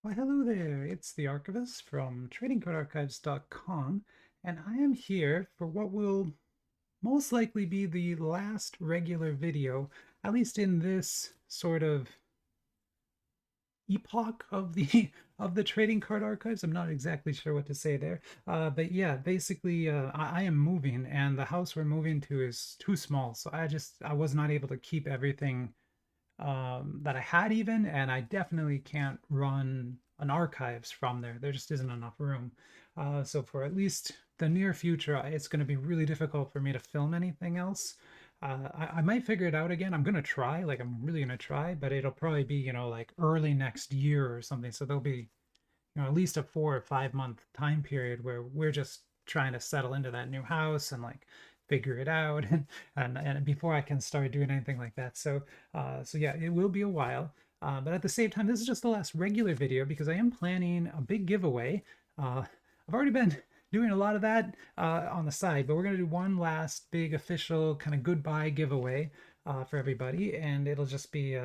Well, hello there. It's the Archivist from TradingCardArchives.com, and I am here for what will most likely be the last regular video, at least in this sort of epoch of the of the trading card archives. I'm not exactly sure what to say there, but yeah, basically, I am moving, and the house we're moving to is too small, so I was not able to keep everything that I had even, and I definitely can't run an archives from there. There just isn't enough room. So for at least the near future, it's going to be really difficult for me to film anything else. I might figure it out again. I'm gonna try, like I'm really gonna try, but it'll probably be, like early next year or something. So there'll be, at least a 4 or 5 month time period where we're just trying to settle into that new house and like figure it out and before I can start doing anything like that. So yeah, it will be a while. But at the same time, this is just the last regular video because I am planning a big giveaway. I've already been doing a lot of that on the side, but we're gonna do one last big official kind of goodbye giveaway for everybody, and it'll just be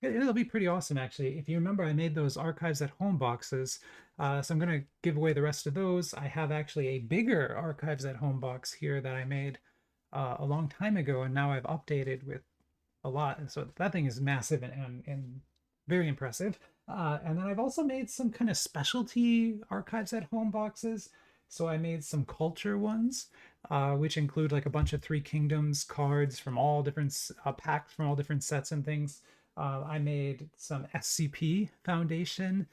it'll be pretty awesome, actually. If you remember, I made those archives at home boxes. So I'm going to give away the rest of those. I have actually a bigger archives at home box here that I made a long time ago, and now I've updated with a lot. And so that thing is massive and very impressive. And then I've also made some kind of specialty archives at home boxes. So I made some culture ones, which include like a bunch of Three Kingdoms cards from all different packs from all different sets and things. I made some SCP Foundation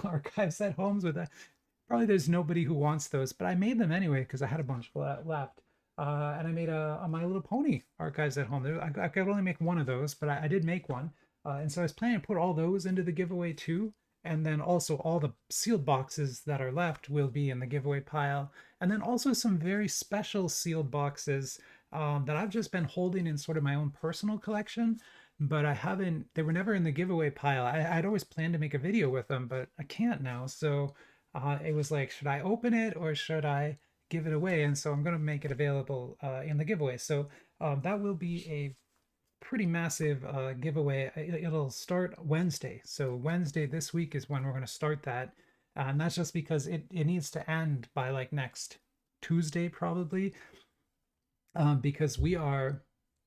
archives at homes with that. Probably there's nobody who wants those, but I made them anyway because I had a bunch left. And I made a My Little Pony archives at home. I could only make one of those, but I did make one. And so I was planning to put all those into the giveaway too. And then also all the sealed boxes that are left will be in the giveaway pile. And then also some very special sealed boxes that I've just been holding in sort of my own personal collection, but I haven't, they were never in the giveaway pile. I'd always planned to make a video with them, but I can't now. So it was like, should I open it or should I give it away? And so I'm going to make it available in the giveaway. So that will be a pretty massive giveaway. It'll start Wednesday. So Wednesday this week is when we're going to start that. And that's just because it needs to end by like next Tuesday, probably, because we are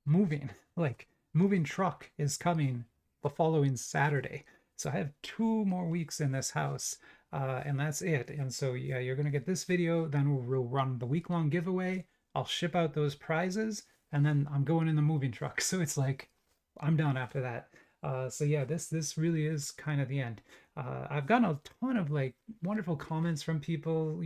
moving. Like, moving truck is coming the following Saturday. So I have 2 more weeks in this house, and that's it. And so yeah, you're gonna get this video. Then we'll run the week-long giveaway. I'll ship out those prizes, and then I'm going in the moving truck. So it's like I'm done after that. So yeah, this really is kind of the end. I've gotten a ton of like wonderful comments from people,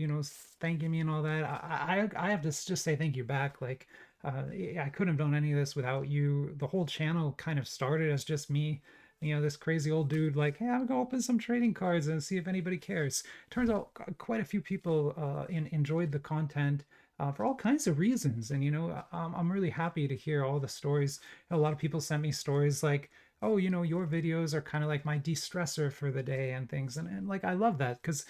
thanking me and all that. I have to just say thank you back. Like, I couldn't have done any of this without you. The whole channel kind of started as just me, this crazy old dude, like, hey, I'm gonna open some trading cards and see if anybody cares. Turns out quite a few people enjoyed the content. For all kinds of reasons. And, I'm really happy to hear all the stories. A lot of people sent me stories like, oh, your videos are kind of like my de-stressor for the day and things. And like, I love that because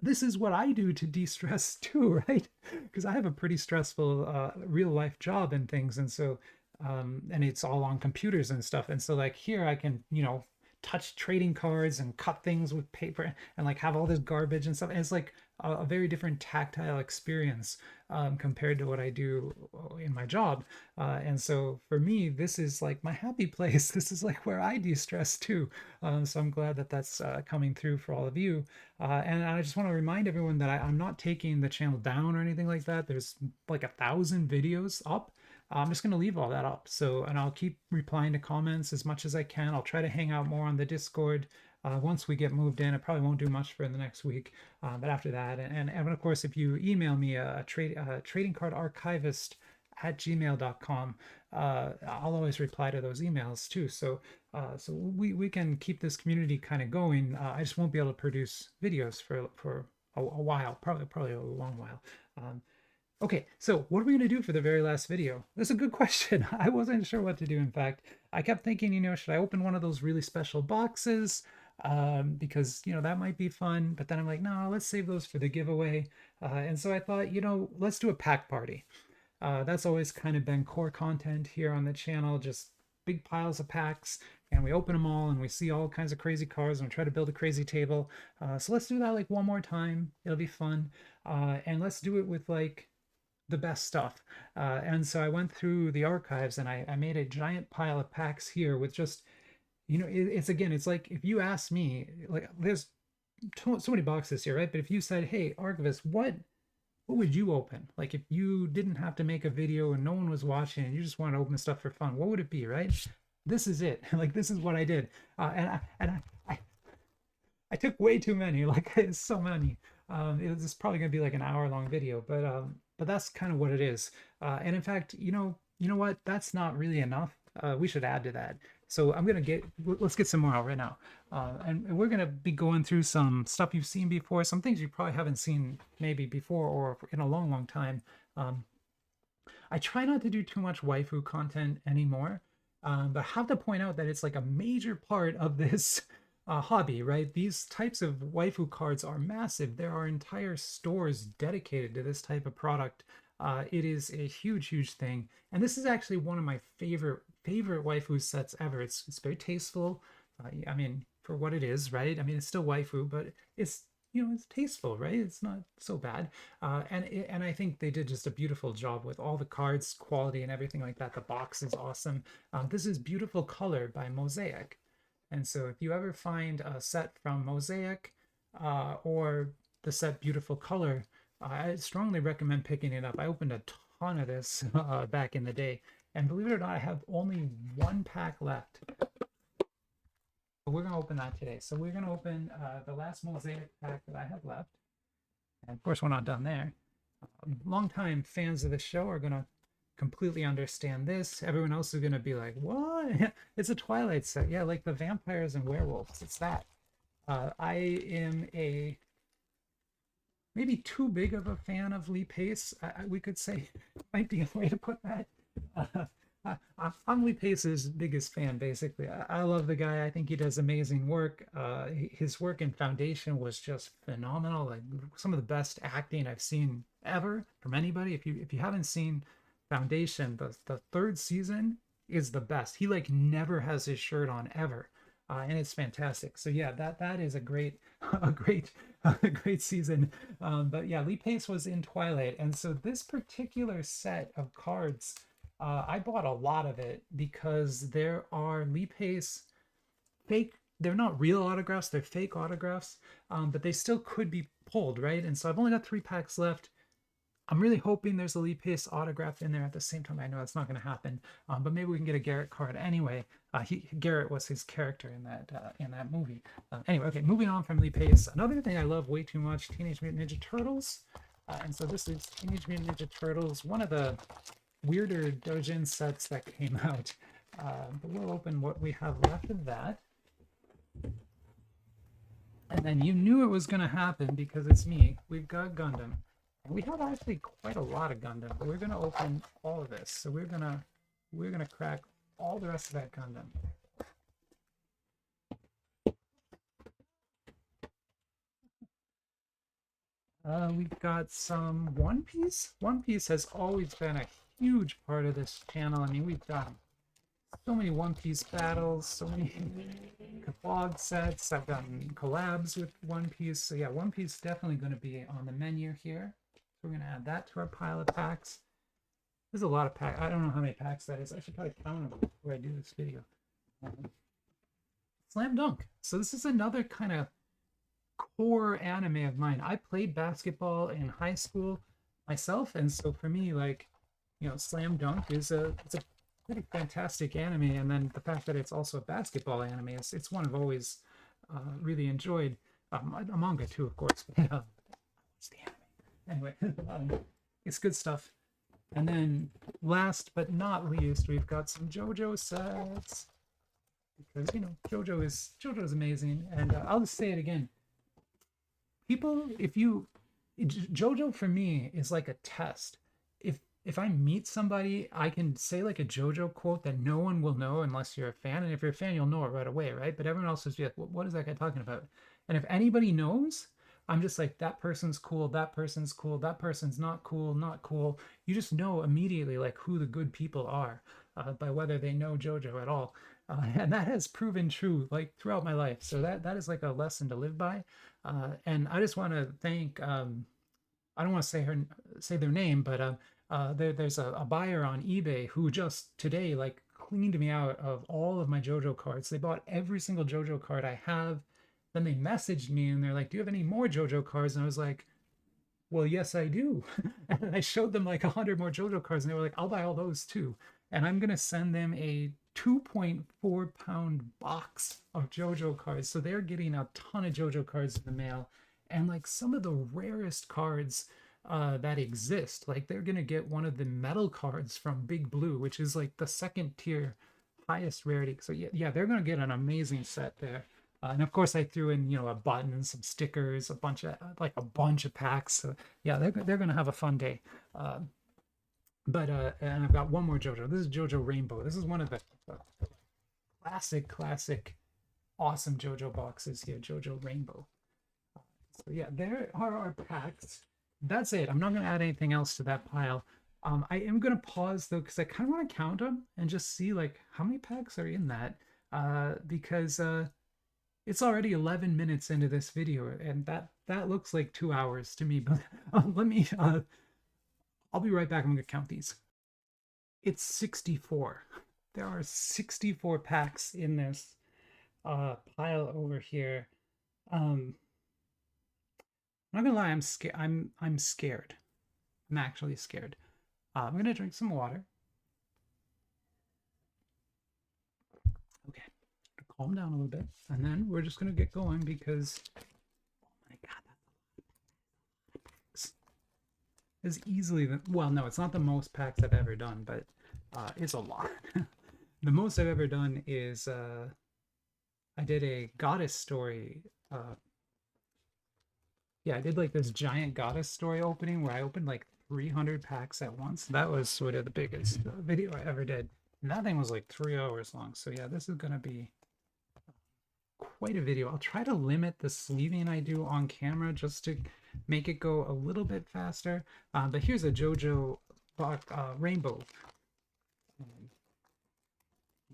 this is what I do to de-stress too, right? Because I have a pretty stressful real life job and things. And so, and it's all on computers and stuff. And so like here I can, touch trading cards and cut things with paper and like have all this garbage and stuff. And it's like a very different tactile experience compared to what I do in my job. And so for me, this is like my happy place. This is like where I de-stress too. So I'm glad that that's coming through for all of you. And I just want to remind everyone that I'm not taking the channel down or anything like that. There's like 1,000 videos up. I'm just going to leave all that up. So, and I'll keep replying to comments as much as I can. I'll try to hang out more on the Discord. Once we get moved in, I probably won't do much for the next week. But after that, and of course, if you email me trading card archivist at gmail.com, I'll always reply to those emails too. So we can keep this community kind of going. I just won't be able to produce videos for a while, probably a long while. Okay, so what are we going to do for the very last video? That's a good question. I wasn't sure what to do, in fact. I kept thinking, should I open one of those really special boxes? Because, that might be fun. But then I'm like, no, let's save those for the giveaway. And so I thought, let's do a pack party. That's always kind of been core content here on the channel, just big piles of packs, and we open them all, and we see all kinds of crazy cars, and we try to build a crazy table. So let's do that like one more time. It'll be fun, and let's do it with like the best stuff. And so I went through the archives, and I made a giant pile of packs here with just, it's again, it's like if you ask me, like there's so many boxes here, right? But if you said, hey, Archivist, what would you open? Like if you didn't have to make a video and no one was watching and you just want to open stuff for fun, what would it be, right? This is it. Like this is what I did. I took way too many, like it's so many. It's probably gonna be like an hour long video, but that's kind of what it is. And in fact, you know what? That's not really enough. We should add to that. So let's get some more out right now. And we're gonna be going through some stuff you've seen before, some things you probably haven't seen maybe before or in a long, long time. I try not to do too much waifu content anymore, but I have to point out that it's like a major part of this hobby, right? These types of waifu cards are massive. There are entire stores dedicated to this type of product. It is a huge, huge thing, and this is actually one of my favorite waifu sets ever. It's very tasteful. I mean, for what it is, right? I mean, it's still waifu, but it's it's tasteful, right? It's not so bad. And I think they did just a beautiful job with all the cards, quality, and everything like that. The box is awesome. This is Beautiful Color by Mosaic. And so if you ever find a set from Mosaic or the set Beautiful Color, I strongly recommend picking it up. I opened a ton of this back in the day. And believe it or not, I have only one pack left. But we're going to open that today. So we're going to open the last Mosaic pack that I have left. And of course, we're not done there. Longtime fans of the show are going to completely understand this. Everyone else is going to be like, what? It's a Twilight set. Yeah, like the vampires and werewolves. It's that. I am maybe too big of a fan of Lee Pace. We could say, might be a way to put that. I'm Lee Pace's biggest fan, basically. I love the guy. I think he does amazing work. His work in Foundation was just phenomenal. Like some of the best acting I've seen ever from anybody. If you haven't seen Foundation, the third season is the best. He like never has his shirt on ever, and it's fantastic. So yeah, that is a great a great season. But yeah, Lee Pace was in Twilight, and so this particular set of cards. I bought a lot of it because there are Lee Pace fake, they're not real autographs, they're fake autographs, but they still could be pulled, right? And so I've only got 3 packs left. I'm really hoping there's a Lee Pace autograph in there at the same time. I know that's not going to happen, but maybe we can get a Garrett card anyway. Garrett was his character in that movie. Anyway, okay, moving on from Lee Pace. Another thing I love way too much, Teenage Mutant Ninja Turtles. And so this is Teenage Mutant Ninja Turtles, one of the weirder Dojin sets that came out. But we'll open what we have left of that. And then you knew it was going to happen because it's me. We've got Gundam. And we have actually quite a lot of Gundam, but we're going to open all of this. So we're going to crack all the rest of that Gundam. We've got some One Piece. One Piece has always been a huge part of this channel. I mean, we've done so many One Piece battles, so many catalog sets. I've done collabs with One Piece. So yeah, One Piece is definitely going to be on the menu here. So we're going to add that to our pile of packs. There's a lot of packs. I don't know how many packs that is. I should probably count them before I do this video. Slam Dunk. So this is another kind of core anime of mine. I played basketball in high school myself, and so for me, like, Slam Dunk it's a pretty fantastic anime. And then the fact that it's also a basketball anime, it's one I've always really enjoyed. A manga too, of course. But, it's the anime. Anyway, it's good stuff. And then last but not least, we've got some JoJo sets because JoJo is amazing. And I'll just say it again. People, JoJo for me is like a test. If I meet somebody, I can say like a JoJo quote that no one will know unless you're a fan. And if you're a fan, you'll know it right away, right? But everyone else is like, what is that guy talking about? And if anybody knows, I'm just like, that person's cool, that person's cool, that person's not cool, not cool. You just know immediately like who the good people are. by whether they know JoJo at all. And that has proven true like throughout my life. So that is like a lesson to live by. And I just want to thank I don't want to say their name, but there's a buyer on eBay who just today like cleaned me out of all of my JoJo cards. They bought every single JoJo card I have. Then they messaged me and they're like, "Do you have any more JoJo cards?" And I was like, "Well, yes, I do." And I showed them like 100 more JoJo cards, and they were like, "I'll buy all those too." And I'm gonna send them a 2.4 pound box of JoJo cards. So they're getting a ton of JoJo cards in the mail, and like some of the rarest cards that exist. Like they're gonna get one of the metal cards from Big Blue, which is like the second tier highest rarity. So yeah, they're gonna get an amazing set there. And of course, I threw in, a button, some stickers, a bunch of packs. So yeah, they're gonna have a fun day. But and I've got one more JoJo. This is JoJo Rainbow. This is one of the classic, awesome JoJo boxes here. JoJo Rainbow. So yeah, there are our packs. That's it. I'm not gonna add anything else to that pile. I am gonna pause though because I kind of want to count them and just see like how many packs are in that. Because it's already 11 minutes into this video, and that looks like 2 hours to me. But let me. I'll be right back. I'm gonna count these. It's 64. There are 64 packs in this pile over here. I'm not gonna lie. I'm scared. I'm scared. I'm actually scared. I'm gonna drink some water. Okay, calm down a little bit, and then we're just gonna get going because, oh my god, is easily the, well, no, it's not the most packs I've ever done, but it's a lot. The most I've ever done is I did a goddess story. Yeah, I did like this giant goddess story opening where I opened like 300 packs at once. That was sort of the biggest video I ever did. And that thing was like 3 hours long. So yeah, this is gonna be quite a video. I'll try to limit the sleeving I do on camera just to make it go a little bit faster. But here's a JoJo Rainbow.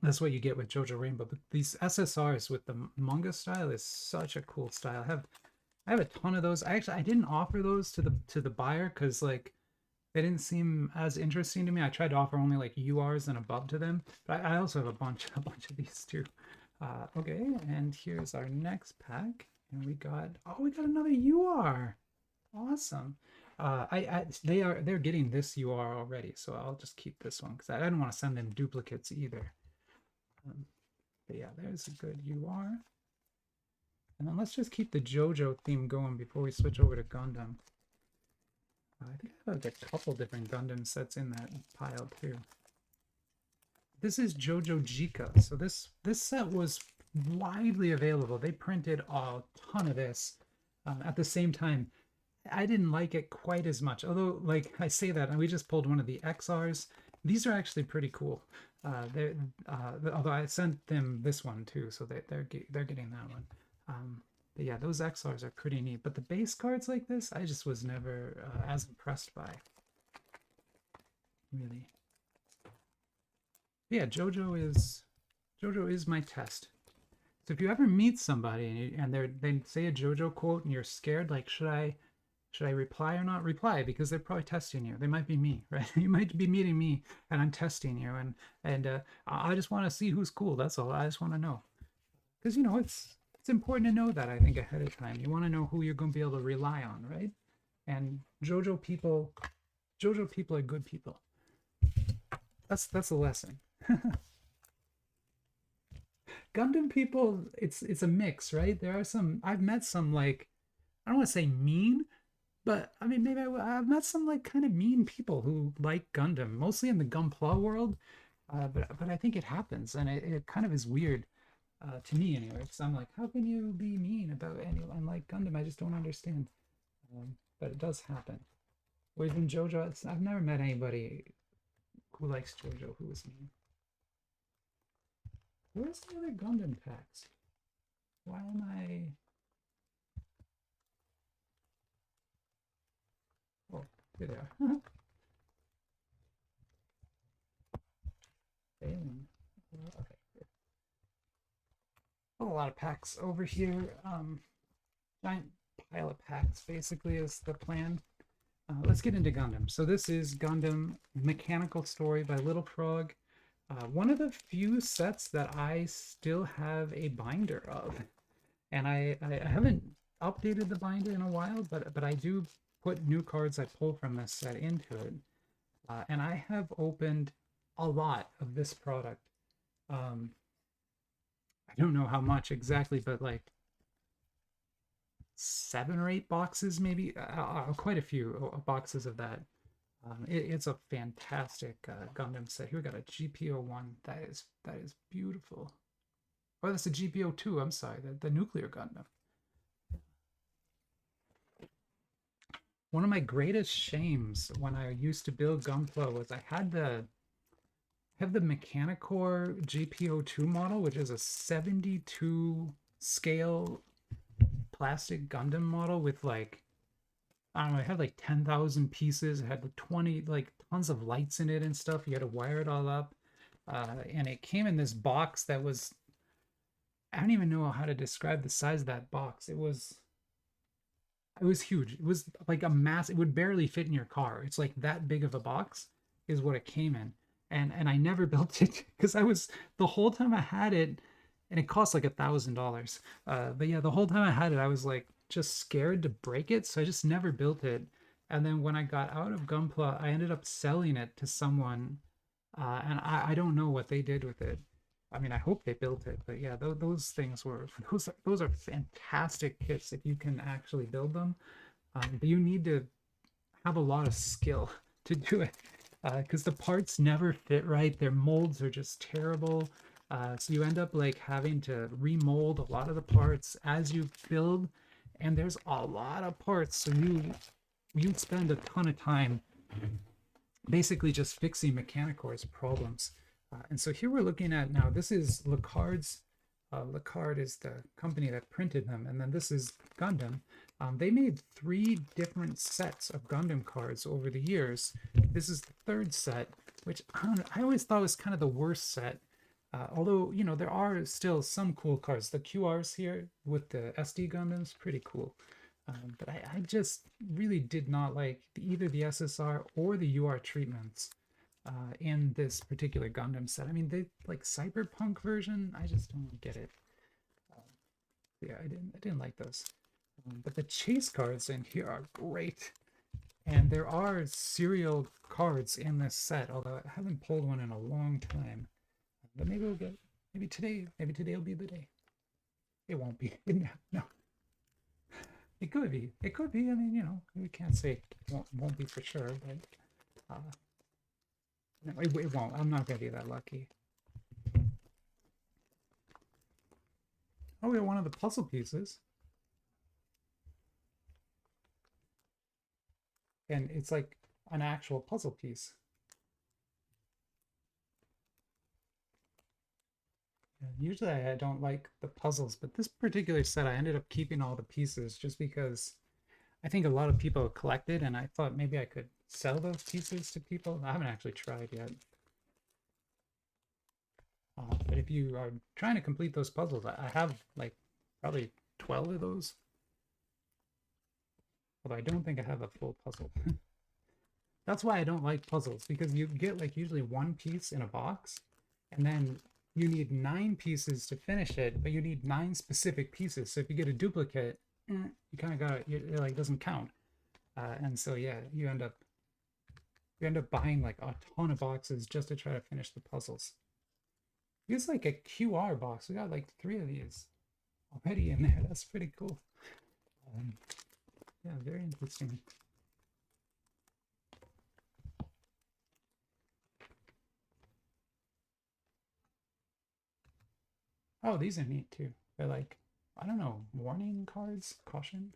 That's what you get with JoJo Rainbow. But these SSRs with the manga style is such a cool style. I have a ton of those. I didn't offer those to the buyer because like they didn't seem as interesting to me. I tried to offer only like URs and above to them, but I also have a bunch of these too. Okay, and here's our next pack, and we got another UR. Awesome. They're getting this UR already, so I'll just keep this one because I didn't want to send them duplicates either. But yeah, there's a good UR. And then let's just keep the JoJo theme going before we switch over to Gundam. I think I have like a couple different Gundam sets in that pile too. This is JoJo Jika. So this set was widely available. They printed a ton of this at the same time. I didn't like it quite as much. Although, like I say that, and we just pulled one of the XRs. These are actually pretty cool. Although I sent them this one too, so they're getting that one. But yeah, those XRs are pretty neat. But the base cards like this, I just was never as impressed by. Really. But yeah, JoJo is my test. So if you ever meet somebody and they say a JoJo quote and you're scared, like should I reply or not reply? Because they're probably testing you. They might be me, right? You might be meeting me and I'm testing you, and I just want to see who's cool. That's all. I just want to know, because it's important to know that, I think, ahead of time. You want to know who you're going to be able to rely on, right? And JoJo people are good people. That's a lesson. Gundam people, it's a mix, right? There are some, I've met some like, I don't want to say mean, but I mean maybe I've met some like kind of mean people who like Gundam, mostly in the Gunpla world. But I think it happens, and it kind of is weird. To me anyway, because I'm like, how can you be mean about anyone like Gundam? I just don't understand. But it does happen. Or even JoJo, I've never met anybody who likes JoJo who is mean. Where's the other Gundam packs? Why am I... Oh, here they are. lot of packs over here. Giant pile of packs basically is the plan. Let's get into Gundam. So this is Gundam Mechanical Story by Little Frog. One of the few sets that I still have a binder of. And I haven't updated the binder in a while, but I do put new cards I pull from this set into it. And I have opened a lot of this product. I don't know how much exactly, but like 7 or 8 boxes, maybe quite a few boxes of that. It's a fantastic Gundam set. Here we got a GP01. That is beautiful. Oh, that's a GP02. I'm sorry, the nuclear Gundam. One of my greatest shames when I used to build Gunpla was I have the Mechanicore GP02 model, which is a 72 scale plastic Gundam model with like, I don't know, it had like 10,000 pieces. It had 20, like tons of lights in it and stuff. You had to wire it all up. And it came in this box that was, I don't even know how to describe the size of that box. It was huge. It was like a mass, it would barely fit in your car. It's like that big of a box is what it came in. And I never built it because the whole time I had it, and it cost like $1,000. But yeah, the whole time I had it, I was like just scared to break it, so I just never built it. And then when I got out of Gunpla, I ended up selling it to someone, and I don't know what they did with it. I mean, I hope they built it, but yeah, those things were those are fantastic kits if you can actually build them. But you need to have a lot of skill to do it, because the parts never fit right. Their molds are just terrible. So you end up like having to remold a lot of the parts as you build, and there's a lot of parts, so you spend a ton of time basically just fixing Mechanicore's problems. And so here we're looking at now, this is Lacard's. Lacard is the company that printed them, and then this is Gundam. They made 3 different sets of Gundam cards over the years. This is the 3rd set, which I always thought was kind of the worst set. Although, you know, there are still some cool cards. The QRs here with the SD Gundams, pretty cool. But I just really did not like either the SSR or the UR treatments in this particular Gundam set. I mean, they like Cyberpunk version, I just don't get it. Yeah, I didn't like those. But the chase cards in here are great. And there are serial cards in this set, although I haven't pulled one in a long time. But maybe we'll get, maybe today will be the day. It won't be. No. It could be. It could be. I mean, you know, we can't say it won't be for sure, but no, it won't. I'm not gonna be that lucky. Oh, we got one of the puzzle pieces. And it's like an actual puzzle piece. Usually I don't like the puzzles, but this particular set I ended up keeping all the pieces just because I think a lot of people collected, and I thought maybe I could sell those pieces to people. I haven't actually tried yet. But if you are trying to complete those puzzles, I have like probably 12 of those. Although I don't think I have a full puzzle. That's why I don't like puzzles, because you get like usually 1 piece in a box, and then you need 9 pieces to finish it, but you need 9 specific pieces. So if you get a duplicate, you kind of got it like doesn't count. And so yeah, you end up buying like a ton of boxes just to try to finish the puzzles. It's like a QR box. We got like 3 of these already in there. That's pretty cool. Yeah, very interesting. Oh, these are neat too. They're like, I don't know, warning cards, caution.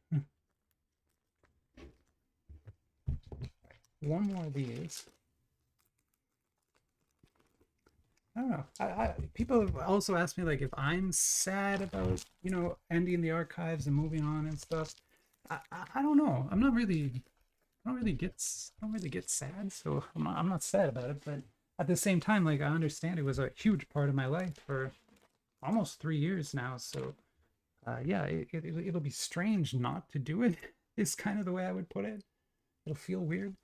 One more of these. I don't know. People have also asked me like if I'm sad about, you know, ending the archives and moving on and stuff. I don't know. I don't really get sad, so I'm not sad about it. But at the same time, like I understand it was a huge part of my life for almost 3 years now. So Yeah, it'll be strange not to do it, is kind of the way I would put it. It'll feel weird.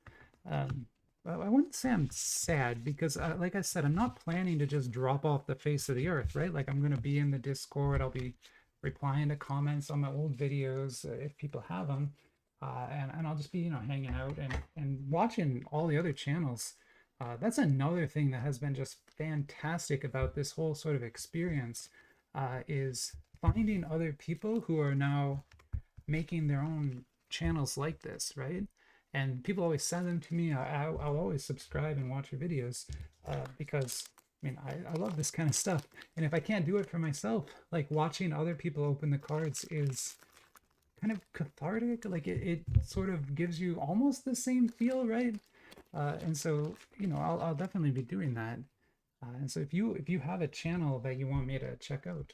Um, I wouldn't say I'm sad because, like I said, I'm not planning to just drop off the face of the earth, right? Like I'm going to be in the Discord. I'll be replying to comments on my old videos if people have them, and I'll just be, hanging out and watching all the other channels. That's another thing that has been just fantastic about this whole sort of experience, is finding other people who are now making their own channels like this, right? And people always send them to me. I'll always subscribe and watch your videos, because I love this kind of stuff. And if I can't do it for myself, like watching other people open the cards is kind of cathartic. Like it sort of gives you almost the same feel, right? And so, I'll definitely be doing that. And so if you have a channel that you want me to check out,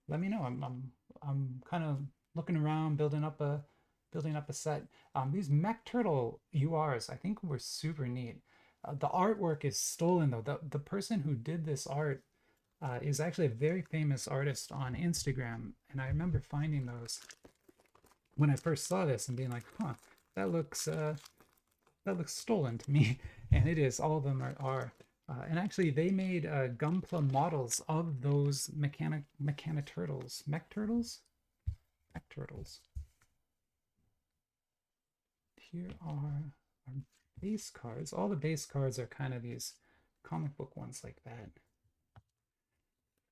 let me know. I'm kind of looking around, building up a set. These Mech Turtle URs, I think, were super neat. The artwork is stolen though. The person who did this art is actually a very famous artist on Instagram, and I remember finding those when I first saw this and being like, "Huh, that looks stolen to me," and it is. All of them are. And actually, they made Gunpla models of those Mechana turtles, mech turtles, mech turtles. Here are our base cards. All the base cards are kind of these comic book ones like that,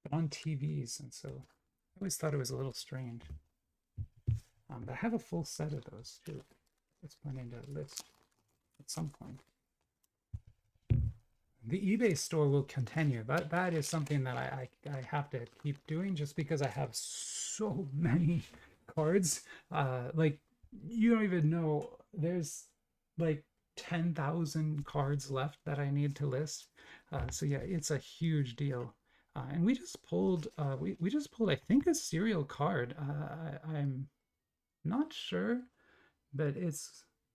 but on TVs, and so I always thought it was a little strange. But I have a full set of those too. Let's planning to list at some point. The eBay store will continue. That is something that I have to keep doing just because I have so many cards. Like you don't even know, there's like 10,000 cards left that I need to list. So yeah, it's a huge deal. And we just pulled, I think, a serial card. I'm not sure, but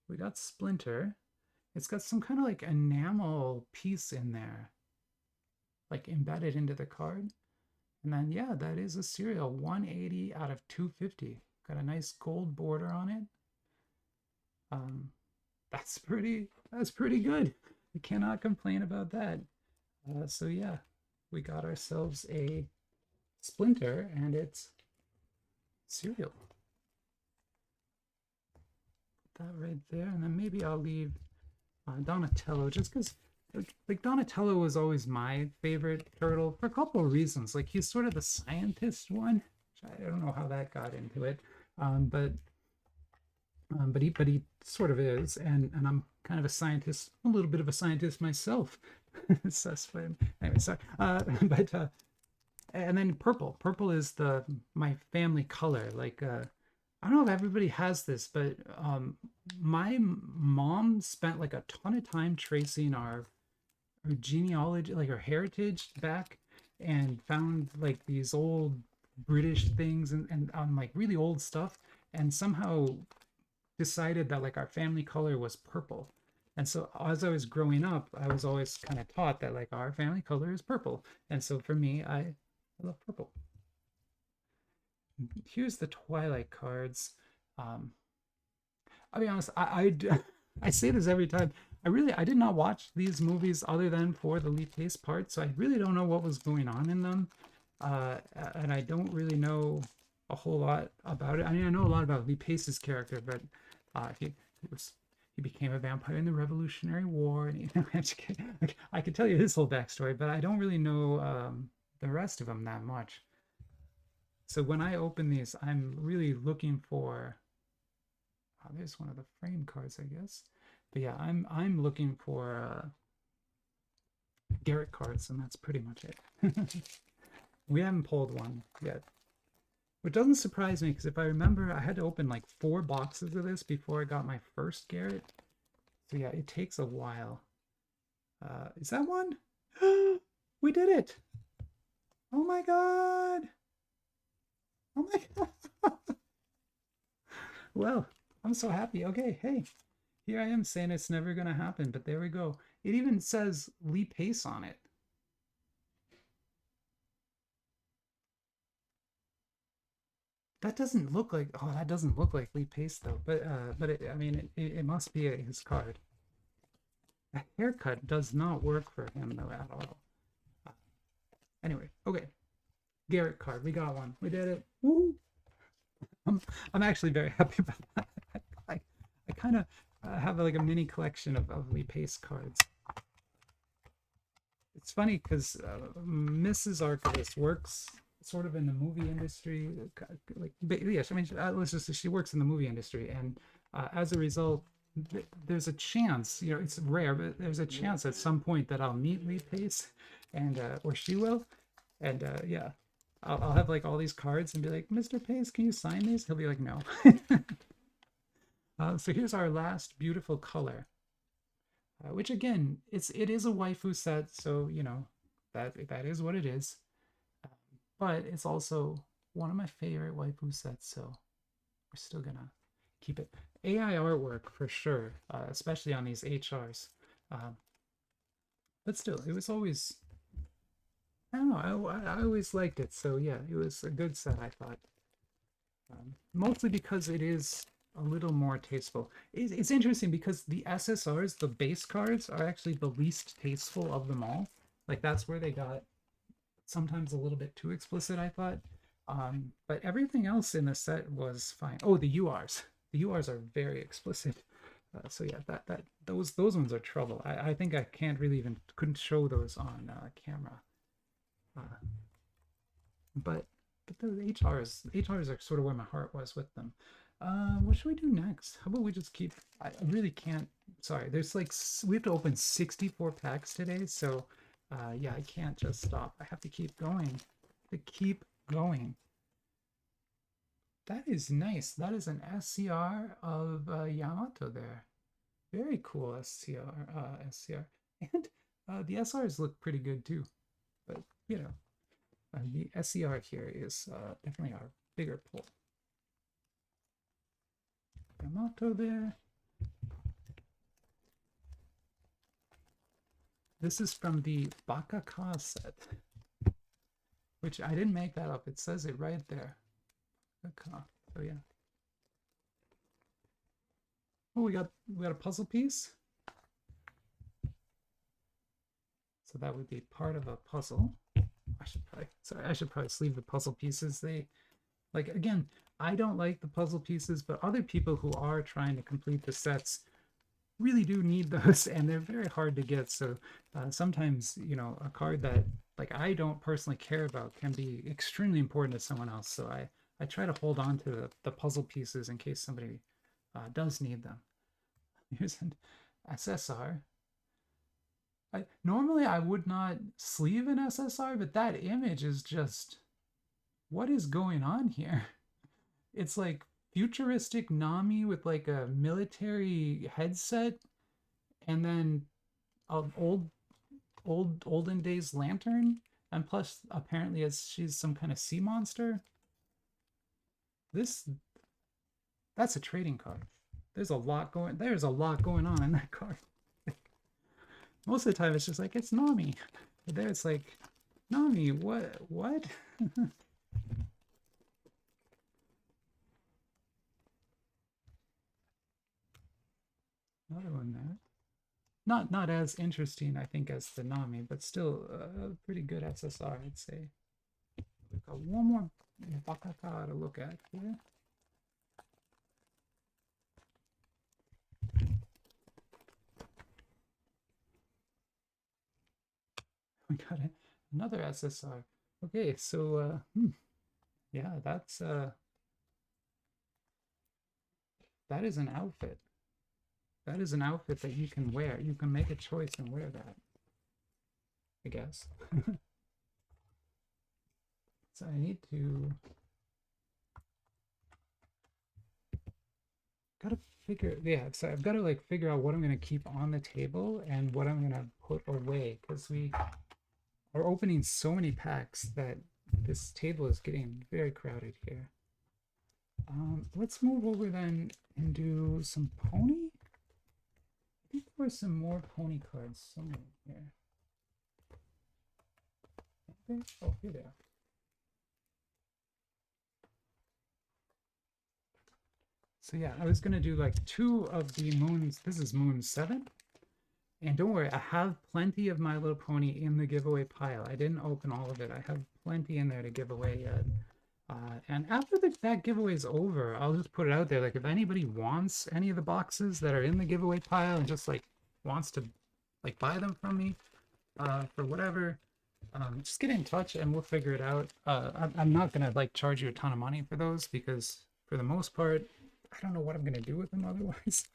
we got Splinter. It's got some kind of like enamel piece in there, like embedded into the card. And then, yeah, that is a serial 180 out of 250. Got a nice gold border on it. Um, that's pretty good. We cannot complain about that. So yeah, we got ourselves a Splinter and it's serial. Put that right there, and then maybe I'll leave Donatello, just because like Donatello was always my favorite turtle for a couple of reasons. Like he's sort of the scientist one. I don't know how that got into it, but he sort of is, and I'm kind of a scientist, a little bit of a scientist myself. So anyway, sorry. But and then purple is my family color. Like I don't know if everybody has this, but my mom spent like a ton of time tracing our genealogy, like our heritage back, and found like these old British things and on like really old stuff, and somehow decided that like our family color was purple. And so as I was growing up, I was always kind of taught that like our family color is purple. And so for me, I love purple. Here's the Twilight cards. Um, I'll be honest, I say this every time. I did not watch these movies other than for the Lee Pace part, so I really don't know what was going on in them, and I don't really know a whole lot about it. I mean, I know a lot about Lee Pace's character, but he became a vampire in the Revolutionary War, and I could tell you his whole backstory, but I don't really know the rest of him that much. So when I open these, I'm really looking for. Oh, there's one of the frame cards, I guess. But yeah, I'm looking for Garrett cards, and that's pretty much it. We haven't pulled one yet, which doesn't surprise me because if I remember, I had to open like 4 boxes of this before I got my first Garrett. So yeah, it takes a while. Is that one? We did it! Oh my god! Oh my god! Well, I'm so happy. Okay, hey, here I am saying it's never gonna happen, but there we go. It even says Lee Pace on it. That doesn't look like, oh, that doesn't look like Lee Pace though. But I mean, it must be his card. A haircut does not work for him though at all. Uh, Anyway, okay, Garrett card, we got one. We did it. Woo! I'm actually very happy about that. I kind of have like a mini collection of Lee Pace cards. It's funny because Mrs. Archivist works sort of in the movie industry, like yes, I mean, let's just say she works in the movie industry, and as a result, there's a chance, you know, it's rare, but there's a chance at some point that I'll meet Lee Pace, and or she will, and yeah, I'll have like all these cards and be like, Mr. Pace, can you sign these? He'll be like, no. So here's our last beautiful color, which again, it is a waifu set, so you know that is what it is. But it's also one of my favorite waifu sets, so we're still gonna keep it. AI artwork for sure, especially on these HRs. But still, it was always, I don't know, I always liked it. So yeah, it was a good set, I thought. Mostly because it is a little more tasteful. It's interesting because the SSRs, the base cards, are actually the least tasteful of them all. Like that's where they got sometimes a little bit too explicit, I thought. But everything else in the set was fine. Oh, the URs. The URs are very explicit. So yeah, those ones are trouble. I think I can't really even couldn't show those on camera. But the HRs are sort of where my heart was with them. What should we do next? How about we just keep? I really can't. Sorry, there's like we have to open 64 packs today, so yeah, I can't just stop. I have to keep going. To keep going. That is nice. That is an SCR of Yamato there. Very cool SCR. And the SRs look pretty good too. But you know, the SCR here is definitely our bigger pull. Yamato there. This is from the Bakaka set, which I didn't make that up. It says it right there. Bakaka. So yeah. Oh, we got a puzzle piece. So that would be part of a puzzle. I should probably sleeve the puzzle pieces. They, like, again, I don't like the puzzle pieces, but other people who are trying to complete the sets really do need those, and they're very hard to get. So sometimes, you know, a card that like I don't personally care about can be extremely important to someone else. So I try to hold on to the puzzle pieces in case somebody does need them. Here's an SSR. Normally I would not sleeve an SSR, but that image is just, what is going on here? It's like futuristic Nami with like a military headset, and then an olden days lantern, and plus apparently she's some kind of sea monster. That's a trading card. There's a lot going on in that card. Most of the time it's just like, it's Nami. But there it's like, Nami, what? Another one there. Not as interesting, I think, as the Nami, but still a pretty good SSR, I'd say. We've got one more Bakaka to look at here. We got another SSR. Okay, so yeah, that is an outfit. That is an outfit that you can wear. You can make a choice and wear that, I guess. So I need to gotta figure, yeah, so I've got to like figure out what I'm gonna keep on the table and what I'm gonna put away, because we are opening so many packs that this table is getting very crowded here. Let's move over then and do some pony. I think there were some more pony cards somewhere here. Oh, here they are. So yeah, I was gonna do like 2 of the moons. This is moon 7. And don't worry, I have plenty of My Little Pony in the giveaway pile. I didn't open all of it. I have plenty in there to give away yet. And after that giveaway is over, I'll just put it out there. Like if anybody wants any of the boxes that are in the giveaway pile and just like wants to like buy them from me for whatever, just get in touch and we'll figure it out. I'm not gonna like charge you a ton of money for those because for the most part, I don't know what I'm gonna do with them otherwise.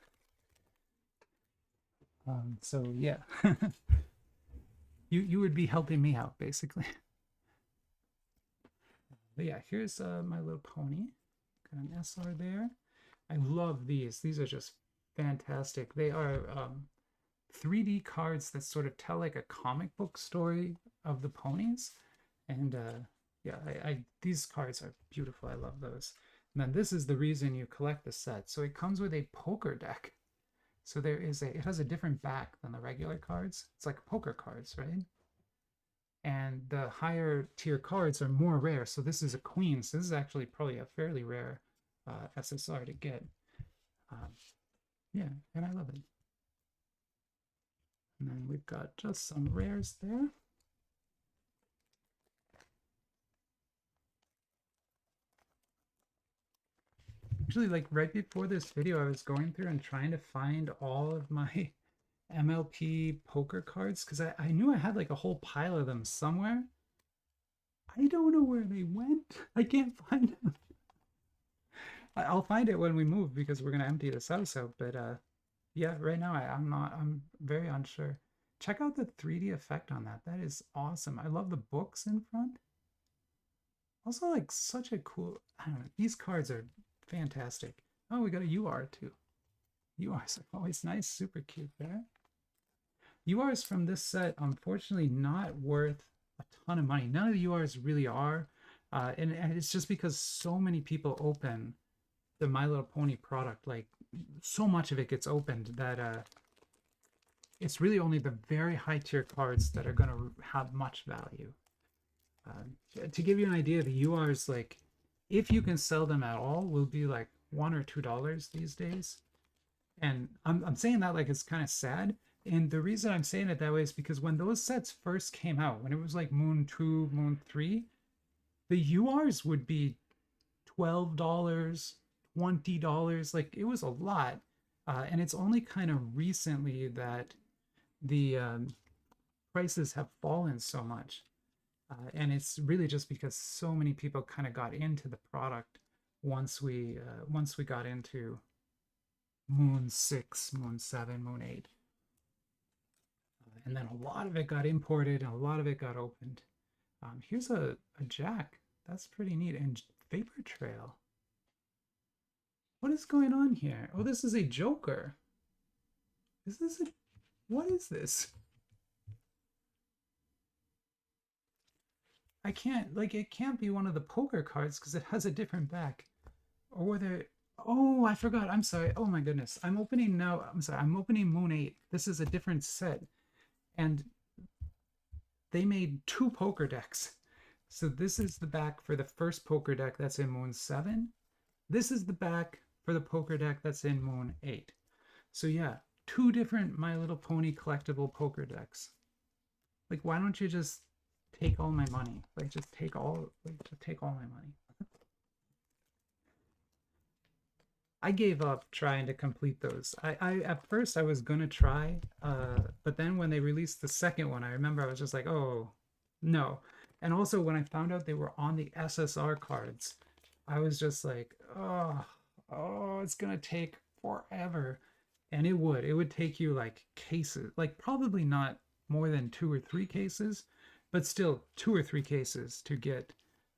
So yeah, you would be helping me out basically. But yeah, here's My Little Pony. Got an SR there. I love these. These are just fantastic. They are 3D cards that sort of tell like a comic book story of the ponies. And yeah, these cards are beautiful. I love those. And then this is the reason you collect the set. So it comes with a poker deck. So it has a different back than the regular cards. It's like poker cards, right? And the higher tier cards are more rare. So this is a queen. So this is actually probably a fairly rare SSR to get. Yeah, and I love it. And then we've got just some rares there. Actually, like right before this video, I was going through and trying to find all of my MLP poker cards because I knew I had like a whole pile of them somewhere. I don't know where they went. I can't find them. I'll find it when we move because we're gonna empty this house out. But yeah, right now I'm very unsure. Check out the 3D effect on that. That is awesome. I love the books in front. Also, like such a cool. I don't know. These cards are fantastic. Oh, we got a UR too. URs are always nice, super cute there. URs from this set, unfortunately, not worth a ton of money. None of the URs really are. And it's just because so many people open the My Little Pony product. Like, so much of it gets opened that it's really only the very high tier cards that are going to have much value. To give you an idea, the URs, like, if you can sell them at all, will be like $1 or $2 these days. And I'm saying that like it's kind of sad. And the reason I'm saying it that way is because when those sets first came out, when it was like Moon 2, Moon 3, the URs would be $12, $20. Like it was a lot. And it's only kind of recently that the prices have fallen so much. And it's really just because so many people kind of got into the product once we got into Moon 6, Moon 7, Moon 8. And then a lot of it got imported and a lot of it got opened. Here's a Jack. That's pretty neat. And Vapor Trail. What is going on here? Oh, this is a Joker. Is this a... What is this? I can't... Like, it can't be one of the poker cards because it has a different back. Or were there... Oh, I forgot. I'm sorry. Oh my goodness. I'm opening now. I'm sorry. I'm opening Moon 8. This is a different set. And they made 2 poker decks. So this is the back for the first poker deck that's in Moon 7. This is the back for the poker deck that's in Moon 8. So yeah, 2 different My Little Pony collectible poker decks. Like, why don't you just take all my money? Like, just take all my money. I gave up trying to complete those. I at first I was gonna try, but then when they released the second one, I remember I was just like, oh no. And also when I found out they were on the SSR cards, I was just like, oh, it's gonna take forever. And it would take you like cases, like probably not more than 2 or 3 cases, but still 2 or 3 cases to get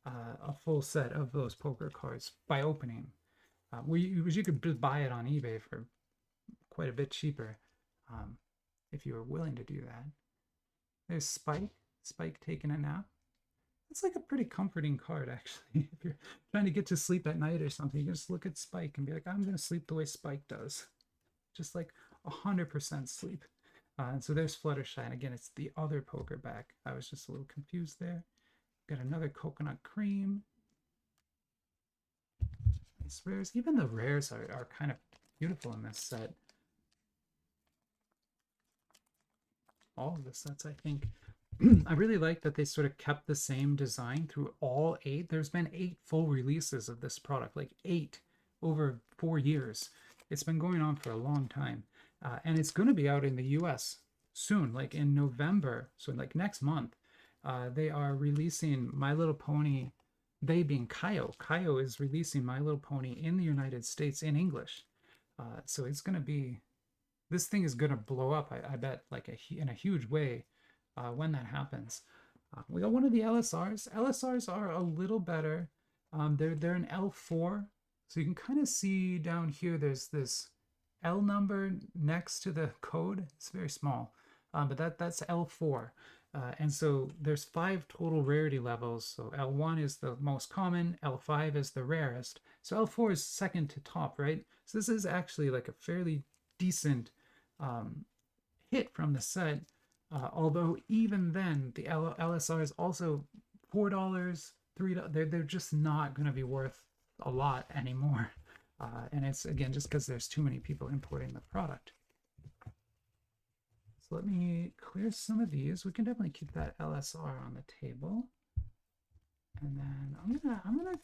a full set of those poker cards by opening. You could just buy it on eBay for quite a bit cheaper if you were willing to do that. There's Spike taking a nap. It's like a pretty comforting card, actually. If you're trying to get to sleep at night or something, you can just look at Spike and be like, I'm going to sleep the way Spike does. Just like 100% sleep. And so there's Fluttershy. And again, it's the other poker back. I was just a little confused there. Got another coconut cream. nice rares. Even the rares are kind of beautiful in this set. All of the sets, I think. I really like that they sort of kept the same design through all 8. There's been 8 full releases of this product, like 8 over 4 years. It's been going on for a long time. And it's going to be out in the US soon, like in November. So, like next month, they are releasing My Little Pony. They being Kaio. Kaio is releasing My Little Pony in the United States in English. So it's going to be, this thing is going to blow up, I bet, like in a huge way when that happens. We got one of the LSRs. LSRs are a little better. They're an L4, so you can kind of see down here. There's this L number next to the code. It's very small, but that's L4. And so there's 5 total rarity levels. So L1 is the most common, L5 is the rarest. So L4 is second to top, right? So this is actually like a fairly decent hit from the set. Although even then, the LSR is also $4, $3. They're just not going to be worth a lot anymore. And it's, again, just because there's too many people importing the product. So let me clear some of these. We can definitely keep that LSR on the table. And then I'm gonna,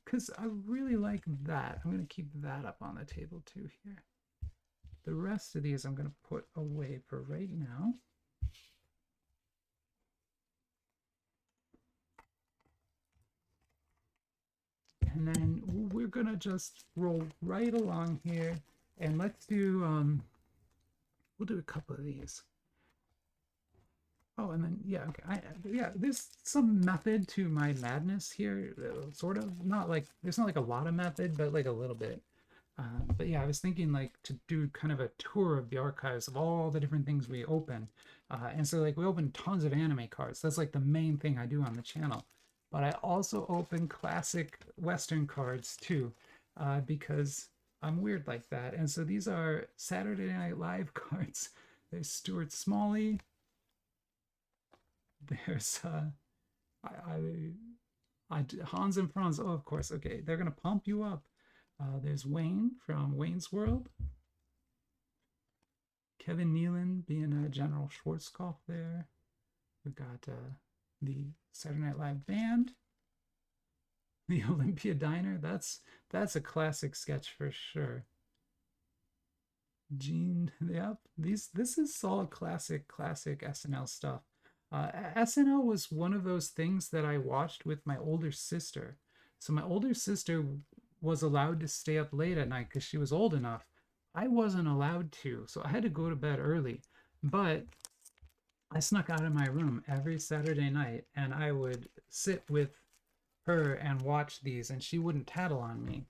because I really like that, I'm gonna keep that up on the table too here. The rest of these I'm gonna put away for right now. And then we're gonna just roll right along here, and let's do we'll do a couple of these. Oh, and then yeah, okay, yeah, there's some method to my madness here, sort of. Not like, there's not like a lot of method, but like a little bit. But yeah, I was thinking like to do kind of a tour of the archives of all the different things we open. And so like we open tons of anime cards. That's like the main thing I do on the channel. But I also open classic Western cards too, because I'm weird like that. And so these are Saturday Night Live cards. There's Stuart Smalley. There's Hans and Franz. Oh, of course. Okay, they're gonna pump you up. There's Wayne from Wayne's World. Kevin Nealon being General Schwarzkopf there. We've got the Saturday Night Live band. The Olympia Diner. That's a classic sketch for sure. Gene, yep. This is all classic SNL stuff. SNL was one of those things that I watched with my older sister. So my older sister was allowed to stay up late at night because she was old enough. I wasn't allowed to, so I had to go to bed early. But I snuck out of my room every Saturday night, and I would sit with her and watch these, and she wouldn't tattle on me.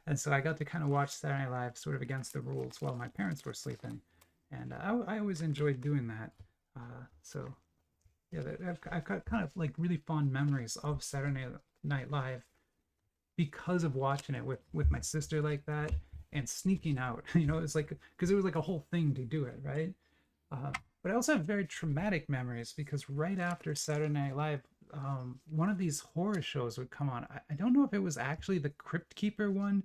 And so I got to kind of watch Saturday Night Live sort of against the rules while my parents were sleeping. And I always enjoyed doing that. So yeah, I've got kind of like really fond memories of Saturday Night Live because of watching it with my sister like that and sneaking out. You know, it's like, because it was like a whole thing to do it, right? But I also have very traumatic memories because right after Saturday Night Live, one of these horror shows would come on. I don't know if it was actually the Crypt Keeper one.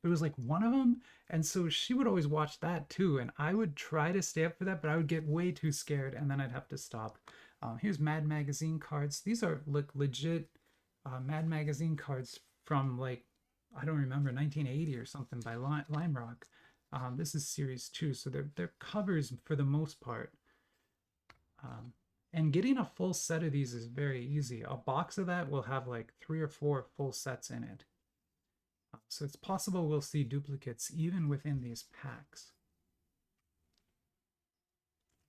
It was like one of them. And so she would always watch that too. And I would try to stay up for that, but I would get way too scared and then I'd have to stop. Here's Mad Magazine cards. These are like legit Mad Magazine cards from like, I don't remember, 1980 or something by Lime Rock. This is series 2, so they're covers for the most part. And getting a full set of these is very easy. A box of that will have like 3 or 4 full sets in it. So it's possible we'll see duplicates even within these packs.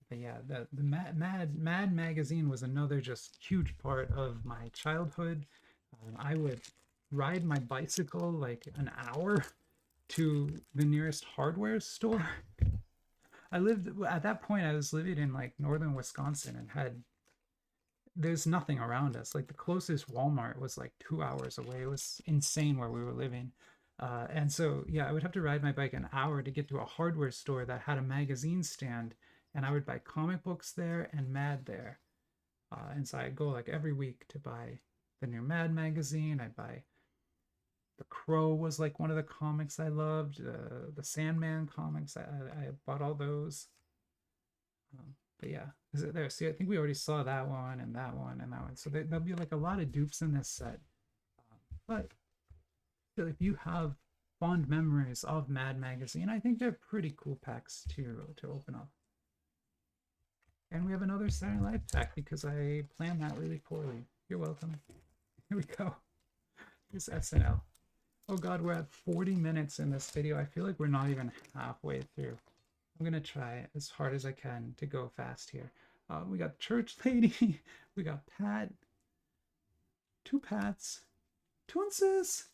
But yeah, the Mad Magazine was another just huge part of my childhood. I would ride my bicycle like an hour to the nearest hardware store. I lived, at that point, I was living in like northern Wisconsin and there's nothing around us. Like the closest Walmart was like 2 hours away. It was insane where we were living. And so, yeah, I would have to ride my bike an hour to get to a hardware store that had a magazine stand, and I would buy comic books there and Mad there. And so I'd go like every week to buy the new Mad magazine. I'd buy The Crow was like one of the comics I loved. The Sandman comics, I bought all those. But yeah, is it there? See, I think we already saw that one and that one and that one. So there'll be like a lot of dupes in this set. But if you have fond memories of Mad Magazine, I think they're pretty cool packs to open up. And we have another Saturday Night Live pack because I planned that really poorly. You're welcome. Here we go. Here's SNL. Oh god, we're at 40 minutes in this video. I feel like we're not even halfway through. I'm gonna try as hard as I can to go fast here. We got Church Lady. We got Pat. Two Pats. Toonses.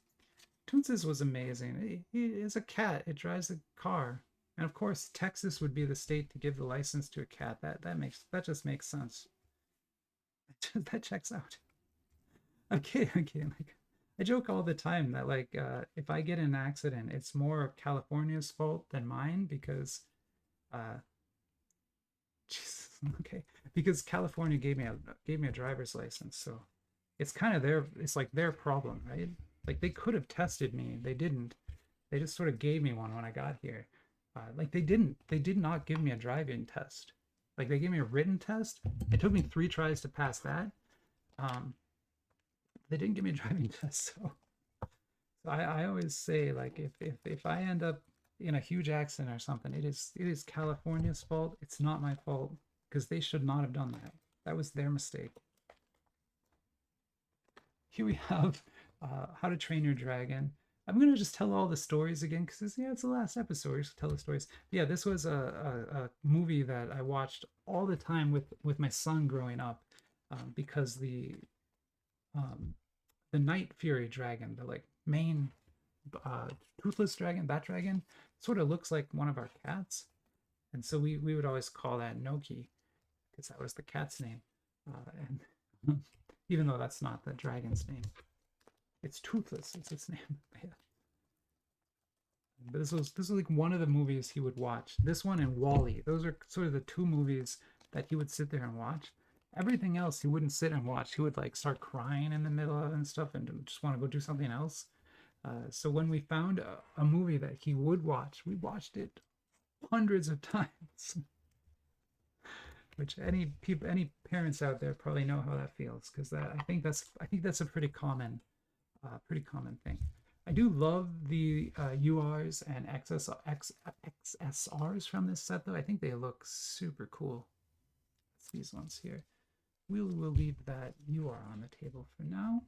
Toonses was amazing. He is a cat. It drives a car. And of course, Texas would be the state to give the license to a cat. That just makes sense. That checks out. I'm kidding. Like, I joke all the time that like if I get in an accident, it's more California's fault than mine because Jesus, okay, because California gave me a driver's license, so it's kind of it's like their problem, right? Like they could have tested me, they didn't. They just sort of gave me one when I got here. Like they did not give me a driving test. Like they gave me a written test. It took me 3 tries to pass that. They didn't give me a driving test, so I always say like if I end up in a huge accident or something, it is California's fault. It's not my fault because they should not have done that. That was their mistake. Here we have How to Train Your Dragon. I'm gonna just tell all the stories again because it's the last episode. Just tell the stories. But yeah, this was a movie that I watched all the time with my son growing up because the Night Fury dragon, the like main toothless dragon, that dragon, sort of looks like one of our cats, and so we would always call that Noki because that was the cat's name, and even though that's not the dragon's name, it's Toothless. It's its name. Yeah. But this was like one of the movies he would watch. This one and Wall-E. Those are sort of the 2 movies that he would sit there and watch. Everything else he wouldn't sit and watch. He would like start crying in the middle of it and stuff and just want to go do something else. So when we found a movie that he would watch, we watched it hundreds of times. Which any parents out there probably know how that feels because I think that's a pretty common thing. I do love the URs and XSRs from this set though. I think they look super cool. It's these ones here. We'll leave that UR on the table for now.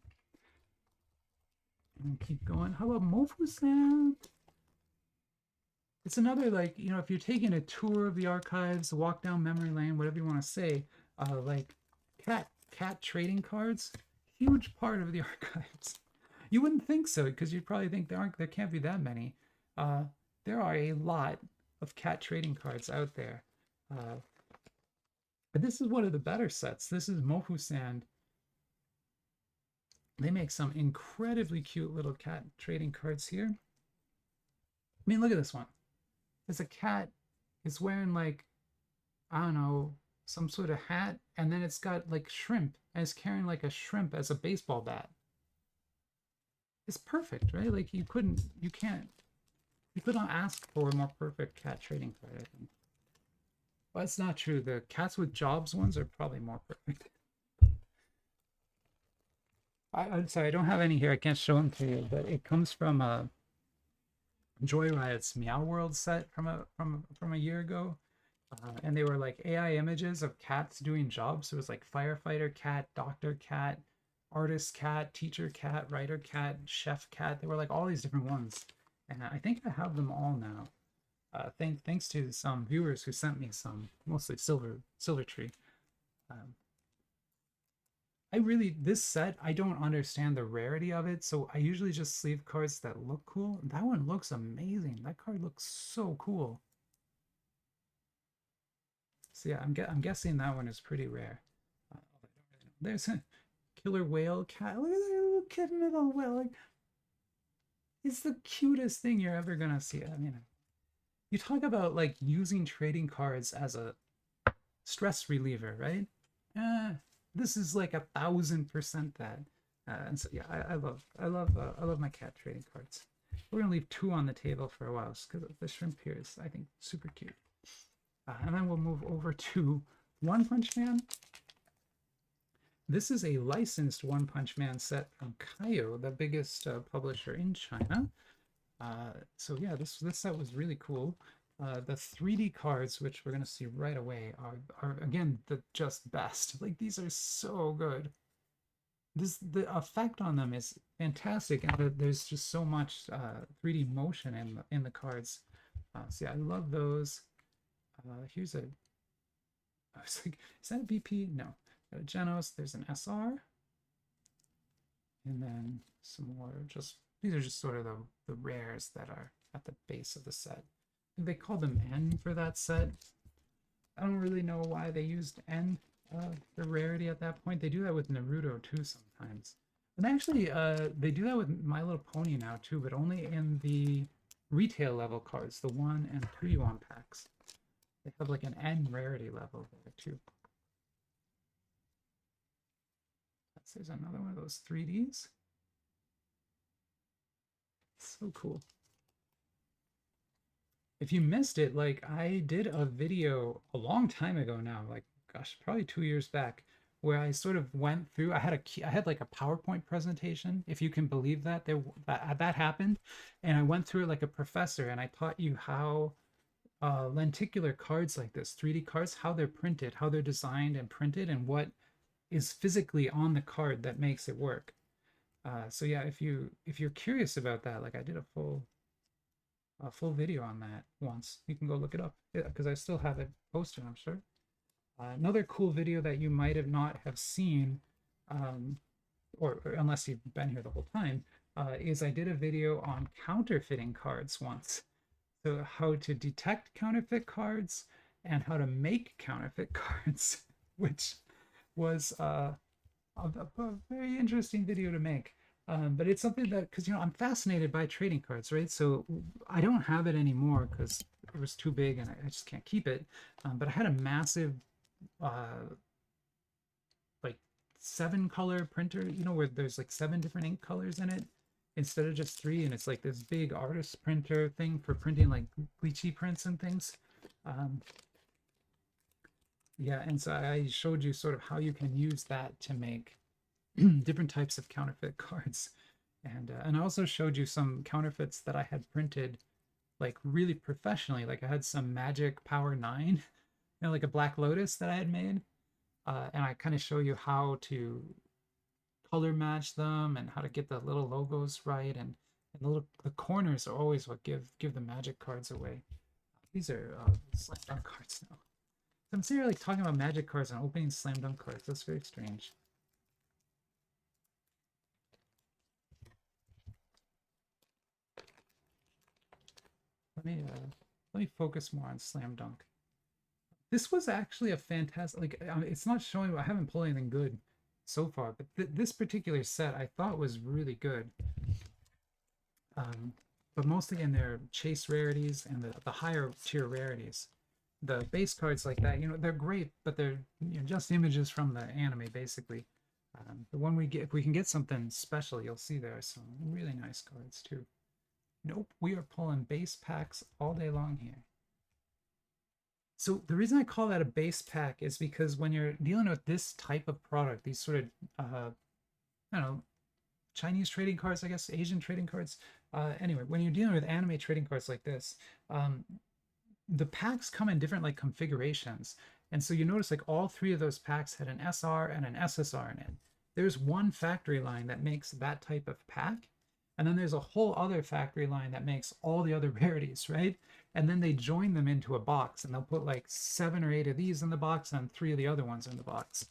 And keep going. How about Mofusand? It's another, like, you know, if you're taking a tour of the archives, a walk down memory lane, whatever you want to say, like cat trading cards, huge part of the archives. You wouldn't think so because you'd probably think there can't be that many. There are a lot of cat trading cards out there. But this is one of the better sets. This is Mofusand. They make some incredibly cute little cat trading cards here. I mean, look at this one. There's a cat. It's wearing like, I don't know, some sort of hat, and then it's got like shrimp, and it's carrying like a shrimp as a baseball bat. It's perfect, right? Like you couldn't ask for a more perfect cat trading card, I think. Well, that's not true. The Cats with Jobs ones are probably more perfect. I'm sorry, I don't have any here. I can't show them to you, but it comes from Joyride's Meow World set from a year ago, and they were like AI images of cats doing jobs. So it was like firefighter cat, doctor cat, artist cat, teacher cat, writer cat, chef cat. They were like all these different ones, and I think I have them all now. Thanks to some viewers who sent me some, mostly Silver Tree. This set, I don't understand the rarity of it, so I usually just sleeve cards that look cool. That one looks amazing. That card looks so cool. So yeah, I'm guessing that one is pretty rare. There's a killer whale cat. Look at that little kitten with a whale. Like, it's the cutest thing you're ever gonna see. I mean, you talk about like using trading cards as a stress reliever, right? This is like 1000% that. And so yeah, I love my cat trading cards. We're gonna leave two on the table for a while because the shrimp here is, I think, super cute. And then we'll move over to One Punch Man. This is a licensed One Punch Man set from Kaiyo, the biggest publisher in China. So yeah, this set was really cool. The 3D cards, which we're gonna see right away, are again the just best. Like these are so good. The effect on them is fantastic, and there's just so much 3D motion in the cards. So yeah, I love those. Here's a. I was like, is that a VP? No. Got a Genos. There's an SR, and then some more. Just these are just sort of the rares that are at the base of the set. They call them N for that set. I don't really know why they used N for rarity at that point. They do that with Naruto too sometimes. And actually, they do that with My Little Pony now too, but only in the retail level cards, the 1 and 2 yuan packs. They have like an N rarity level there too. There's another one of those 3Ds. So cool. If you missed it, like I did a video a long time ago now, like gosh, probably 2 years back, where I sort of went through. I had like a PowerPoint presentation, if you can believe that. That happened, and I went through it like a professor, and I taught you how lenticular cards like this, 3D cards, how they're printed, how they're designed and printed, and what is physically on the card that makes it work. So yeah, if you're curious about that, like I did a full video on that once. You can go look it up, yeah, because I still have it posted, I'm sure. Another cool video that you might have not have seen, or unless you've been here the whole time, is I did a video on counterfeiting cards once. So how to detect counterfeit cards and how to make counterfeit cards, which was a very interesting video to make. But it's something that, because I'm fascinated by trading cards, right? So I don't have it anymore because it was too big and I just can't keep it. But I had a massive like 7-color printer, where there's like 7 different ink colors in it instead of just 3, and it's like this big artist printer thing for printing like glitchy prints and things. Yeah, and so I showed you sort of how you can use that to make different types of counterfeit cards. And I also showed you some counterfeits that I had printed like really professionally. Like I had some Magic Power 9, like a Black Lotus that I had made. And I kind of show you how to color match them and how to get the little logos right. And the corners are always what give the magic cards away. These are slam dunk cards now. I'm sitting here like talking about magic cards and opening slam dunk cards. That's very strange. Let me focus more on slam dunk. This was actually a fantastic. Like it's not showing. I haven't pulled anything good so far, but this particular set I thought was really good. But mostly in their chase rarities and the higher tier rarities. The base cards like that, they're great, but they're just images from the anime basically. But when if we can get something special, you'll see there are some really nice cards too. Nope, we are pulling base packs all day long here. So the reason I call that a base pack is because when you're dealing with this type of product, these sort of, I don't know, Chinese trading cards, I guess, Asian trading cards. Anyway, when you're dealing with anime trading cards like this, the packs come in different like configurations. And so you notice like all 3 of those packs had an SR and an SSR in it. There's one factory line that makes that type of pack. And then there's a whole other factory line that makes all the other rarities, right? And then they join them into a box and they'll put like 7 or 8 of these in the box and 3 of the other ones in the box.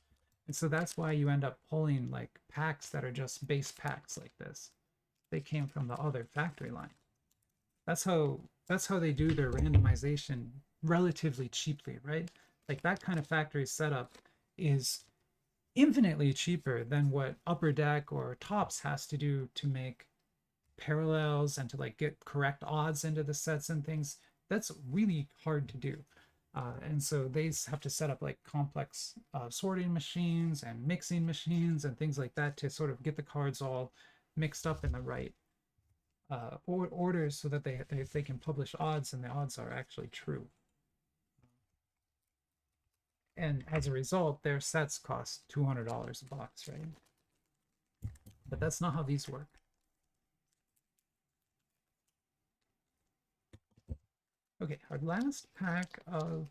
And so that's why you end up pulling like packs that are just base packs like this. They came from the other factory line. That's how they do their randomization relatively cheaply, right? Like that kind of factory setup is infinitely cheaper than what Upper Deck or Topps has to do to make parallels and to like get correct odds into the sets and things. That's really hard to do. And so they have to set up like complex sorting machines and mixing machines and things like that to sort of get the cards all mixed up in the right orders so that they can publish odds and the odds are actually true. And as a result, their sets cost $200 a box, right? But that's not how these work. Okay, our last pack of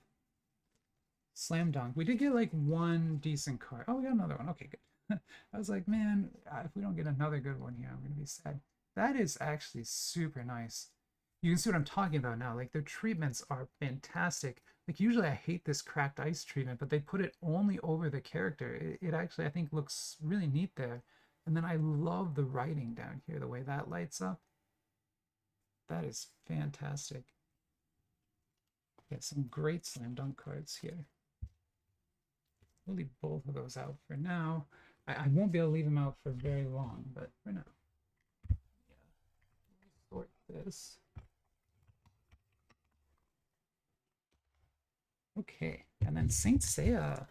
Slam Dunk. We did get like one decent card. Oh, we got another one. Okay, good. I was like, man, if we don't get another good one here, I'm gonna be sad. That is actually super nice. You can see what I'm talking about now. Like their treatments are fantastic. Like usually I hate this cracked ice treatment, but they put it only over the character. It actually I think looks really neat there. And then I love the writing down here, the way that lights up. That is fantastic. Get some great Slam Dunk cards here. We'll leave both of those out for now. I won't be able to leave them out for very long, but for now. Yeah. Sort this. Okay, and then Saint Seiya.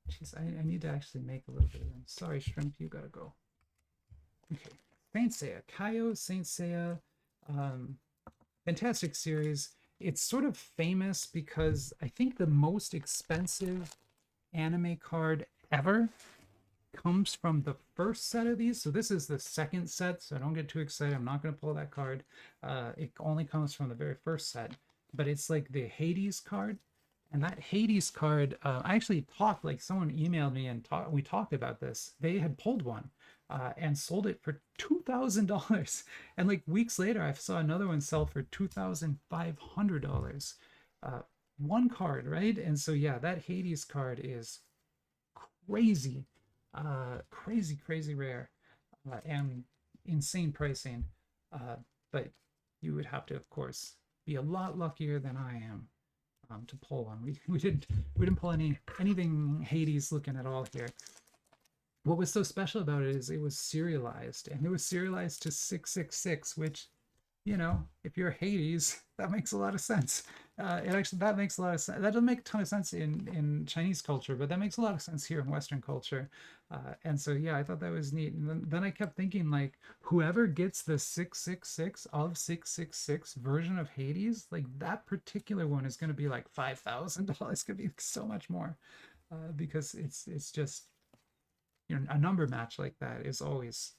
Jeez, I need to actually make a little bit of them. Sorry, Shrimp, you gotta go. Okay, Saint Seiya, Kaio Saint Seiya, fantastic series. It's sort of famous because I think the most expensive anime card ever comes from the first set of these. So this is the second set, so don't get too excited. I'm not going to pull that card. It only comes from the very first set, but it's like the Hades card. And that Hades card, I actually talked, like someone emailed me and we talked about this. They had pulled one and sold it for $2,000. And like weeks later, I saw another one sell for $2,500. One card, right? And so, yeah, that Hades card is crazy, crazy rare and insane pricing. But you would have to, of course, be a lot luckier than I am to pull one. We didn't pull anything Hades looking at all here. What was so special about it is it was serialized, and it was serialized to 666, which, you know, if you're Hades, that makes a lot of sense. That makes a lot of sense. That doesn't make a ton of sense in Chinese culture, but that makes a lot of sense here in Western culture. And so, yeah, I thought that was neat. And then I kept thinking, like, whoever gets the 666 of 666 version of Hades, like that particular one is going to be like $5,000. It's going to be so much more because it's just, you know, a number match like that is always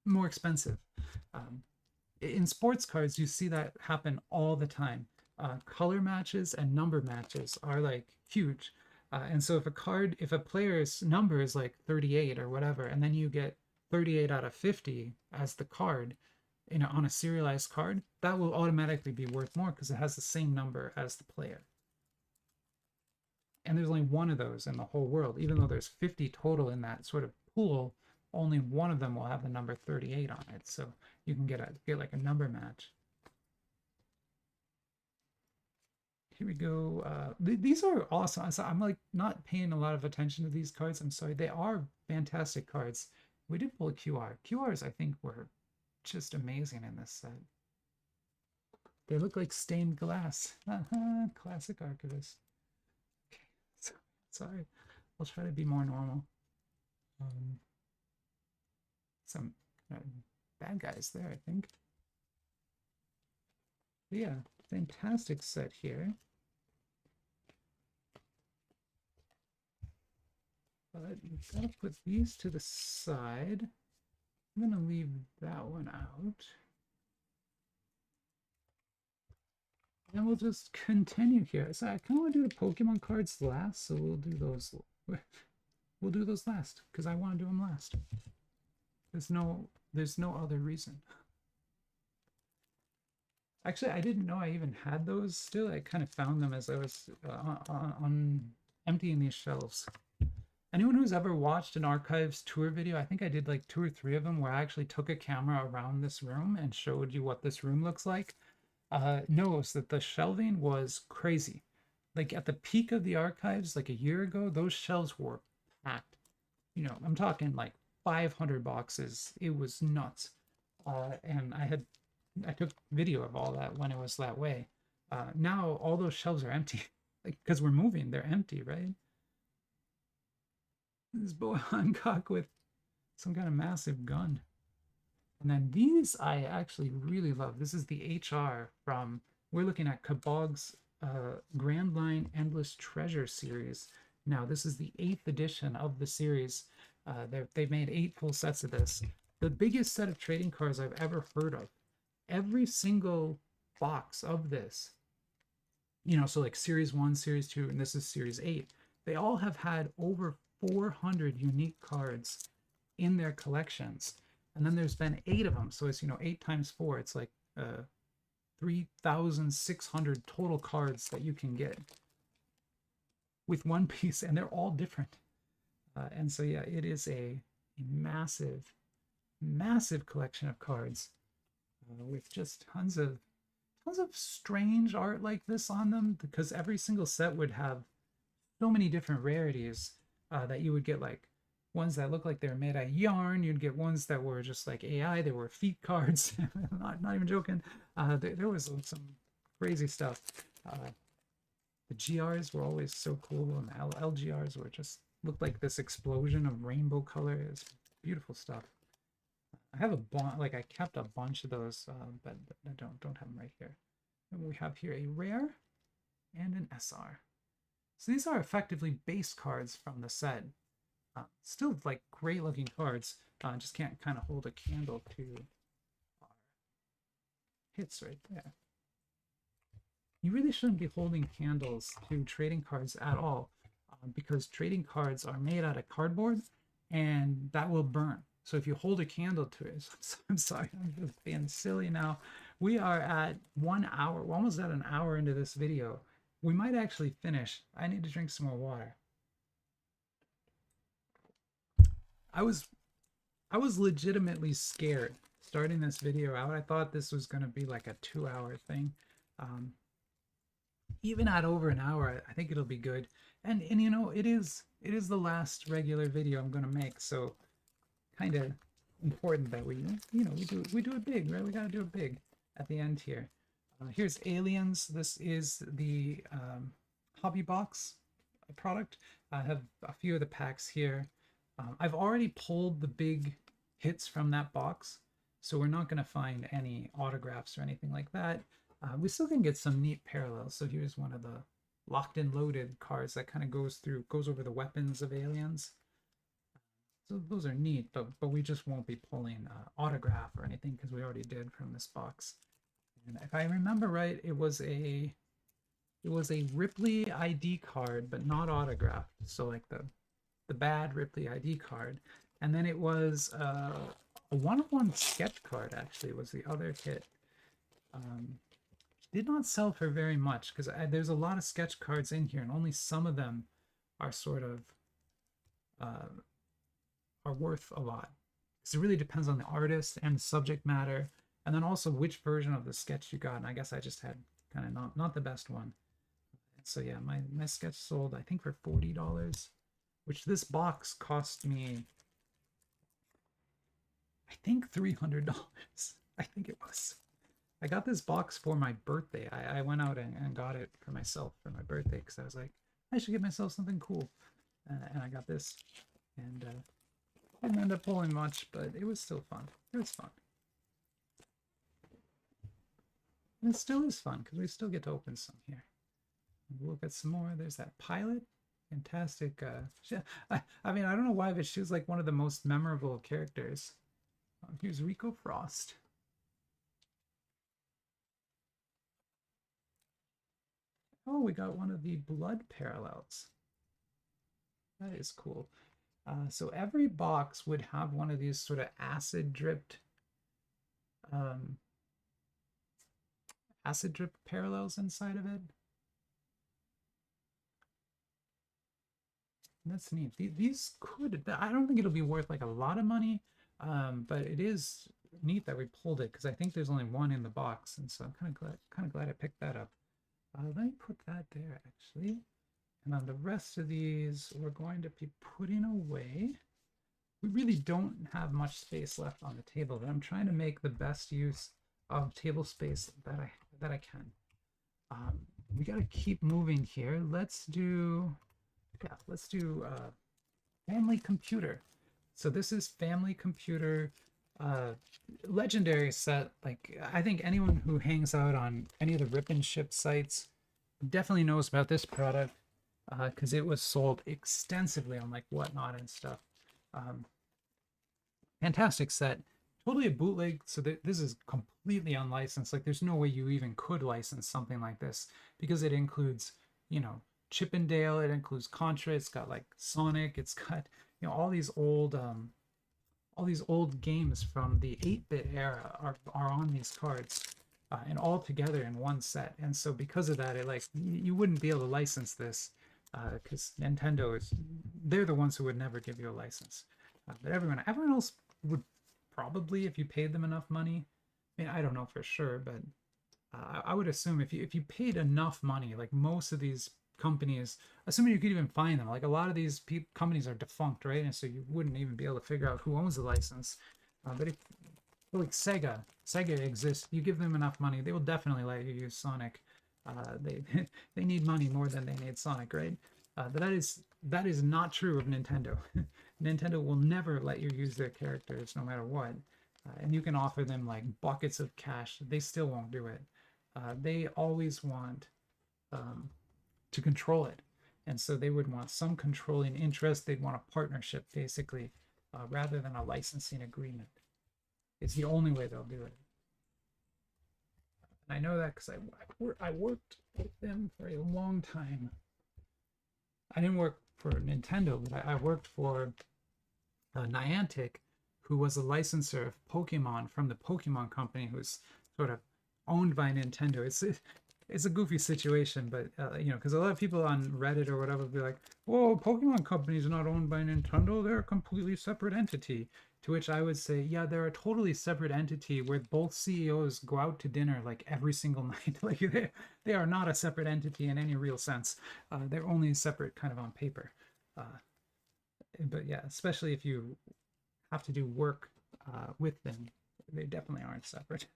more expensive. In sports cards, you see that happen all the time. Color matches and number matches are like huge. And so if a player's number is like 38 or whatever, and then you get 38 out of 50 as the card, you know, on a serialized card, that will automatically be worth more because it has the same number as the player. And there's only one of those in the whole world, even though there's 50 total in that sort of pool. Only one of them will have the number 38 on it, so you can get like a number match. Here we go. These are awesome. So I'm like not paying a lot of attention to these cards. I'm sorry. They are fantastic cards. We did pull a QR. QRs, I think, were just amazing in this set. They look like stained glass. Classic Archivist. Okay, so, sorry. I'll try to be more normal. Some bad guys there, I think. But yeah, fantastic set here. But we've got to put these to the side. I'm going to leave that one out. And we'll just continue here. So I kind of want to do the Pokemon cards last, so we'll do those. We'll do those last because I want to do them last. There's no other reason. Actually, I didn't know I even had those still. I kind of found them as I was on emptying these shelves. Anyone who's ever watched an archives tour video, I think I did like 2 or 3 of them where I actually took a camera around this room and showed you what this room looks like, knows that the shelving was crazy. Like at the peak of the archives, like a year ago, those shelves were packed. You know, I'm talking like 500 boxes. It was nuts. And I had I took video of all that when it was that way. Now all those shelves are empty, like because we're moving, they're empty, right? This boy Hancock with some kind of massive gun. And then these I actually really love. This is the HR from, we're looking at Kabog's Grand Line Endless Treasure series. Now, this is the 8th edition of the series. They've made 8 full sets of this. The biggest set of trading cards I've ever heard of. Every single box of this, you know, so like Series 1, Series 2, and this is Series 8, they all have had over 400 unique cards in their collections. And then there's been 8 of them. So it's, you know, 8 times 4. It's like 3,600 total cards that you can get with one piece. And they're all different. And so, yeah, it is a massive, massive collection of cards with just tons of strange art like this on them, because every single set would have so many different rarities that you would get, like ones that look like they're made out of yarn. You'd get ones that were just like AI. They were feet cards. not even joking. There was some crazy stuff. The GRs were always so cool, and the LGRs were just looked like this explosion of rainbow color. It's beautiful stuff. I have a bunch, like I kept a bunch of those, but I don't have them right here. And we have here a rare and an SR. So these are effectively base cards from the set. Still like great looking cards. Just can't kind of hold a candle to our hits right there. You really shouldn't be holding candles to trading cards at all, because trading cards are made out of cardboard and that will burn. So if you hold a candle to it, I'm sorry, I'm just being silly now. We are at 1 hour. We're almost at an hour into this video. We might actually finish. I need to drink some more water. I was legitimately scared starting this video out. I thought this was going to be like a 2-hour thing. Even at over an hour, I think it'll be good. And you know, it is the last regular video I'm going to make, so kind of important that we, you know, we do it big, right? We got to do it big at the end here. Here's Aliens. This is the Hobby Box product. I have a few of the packs here. I've already pulled the big hits from that box, so we're not going to find any autographs or anything like that. We still can get some neat parallels. So here's one of the Locked and Loaded cards that kind of goes over the weapons of Aliens. So those are neat, but we just won't be pulling autograph or anything because we already did from this box. And if I remember right, it was a Ripley ID card, but not autographed. So like the bad Ripley ID card. And then it was a one-of-one sketch card, actually, was the other hit. Did not sell for very much because there's a lot of sketch cards in here, and only some of them are sort of are worth a lot. Because it really depends on the artist and the subject matter, and then also which version of the sketch you got. And I guess I just had kind of not the best one. So yeah, my sketch sold, I think, for $40, which this box cost me, I think, $300. I think it was. I got this box for my birthday. I went out and got it for myself for my birthday because I was like, I should get myself something cool. And I got this. And I didn't end up pulling much, but it was still fun. It was fun. And it still is fun because we still get to open some here. We'll look at some more. There's that pilot. Fantastic. I mean, I don't know why, but she was like one of the most memorable characters. Here's Rico Frost. Oh, we got one of the blood parallels. That is cool. So every box would have one of these sort of acid dripped parallels inside of it. That's neat. These could, I don't think it'll be worth like a lot of money, but it is neat that we pulled it because I think there's only one in the box, and so I'm kind of glad I picked that up. Let me put that there actually, and then the rest of these we're going to be putting away. We really don't have much space left on the table, but I'm trying to make the best use of table space that I can. Um, we got to keep moving here. Let's do family computer. So this is family computer, uh, legendary set. Like I think anyone who hangs out on any of the rip and ship sites definitely knows about this product because it was sold extensively on like Whatnot and stuff. Um, Fantastic set. Totally a bootleg, so this is completely unlicensed. Like, there's no way you even could license something like this because it includes, you know, Chip and Dale. It includes Contra. It's got like Sonic. It's got all these old games from the 8-bit era are on these cards, and all together in one set. And so because of that, it like you wouldn't be able to license this because Nintendo is they're the ones who would never give you a license. But everyone else would probably if you paid them enough money. I mean, I don't know for sure, but I would assume if you paid enough money, like most of these companies, assuming you could even find them, like a lot of these companies are defunct, right? And so you wouldn't even be able to figure out who owns the license. But if like Sega exists, you give them enough money, they will definitely let you use Sonic. They they need money more than they need Sonic, right? But that is not true of Nintendo. Nintendo will never let you use their characters no matter what. And you can offer them like buckets of cash. They still won't do it. They always want um, to control it. And so they would want some controlling interest. They'd want a partnership, basically, rather than a licensing agreement. It's the only way they'll do it. And I know that because I worked with them for a long time. I didn't work for Nintendo, but I worked for Niantic, who was a licensor of Pokemon from the Pokemon Company, who's sort of owned by Nintendo. It's a goofy situation, but you know, because a lot of people on Reddit or whatever will be like, "Whoa, Pokemon Company is not owned by Nintendo; they're a completely separate entity." To which I would say, yeah, they're a totally separate entity where both CEOs go out to dinner like every single night. Like they are not a separate entity in any real sense. They're only separate kind of on paper. Uh, but yeah, especially if you have to do work with them, they definitely aren't separate.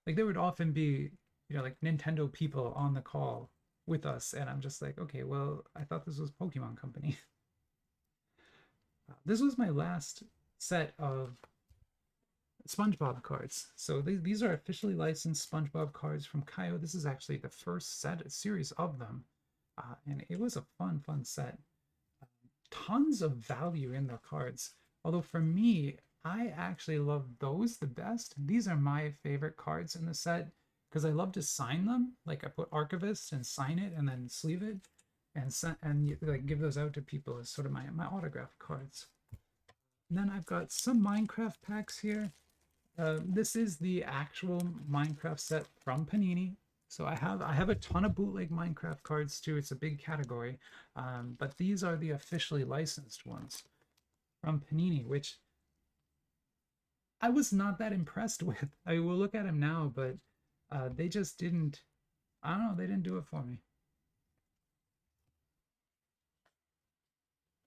Like there would often be, you know, like Nintendo people on the call with us, and I'm just like, okay, well, I thought this was Pokemon Company. This was my last set of SpongeBob cards. So these are officially licensed SpongeBob cards from Kaio. This is actually the first series of them, and it was a fun set. Tons of value in the cards. Although for me, I actually love those the best. These are my favorite cards in the set because I love to sign them. Like I put Archivist and sign it and then sleeve it and like give those out to people as sort of my autograph cards. And then I've got some Minecraft packs here. This is the actual Minecraft set from Panini. So I have a ton of bootleg Minecraft cards too. It's a big category, but these are the officially licensed ones from Panini, which I was not that impressed with. I mean, we'll look at them now, but they just didn't. I don't know. They didn't do it for me.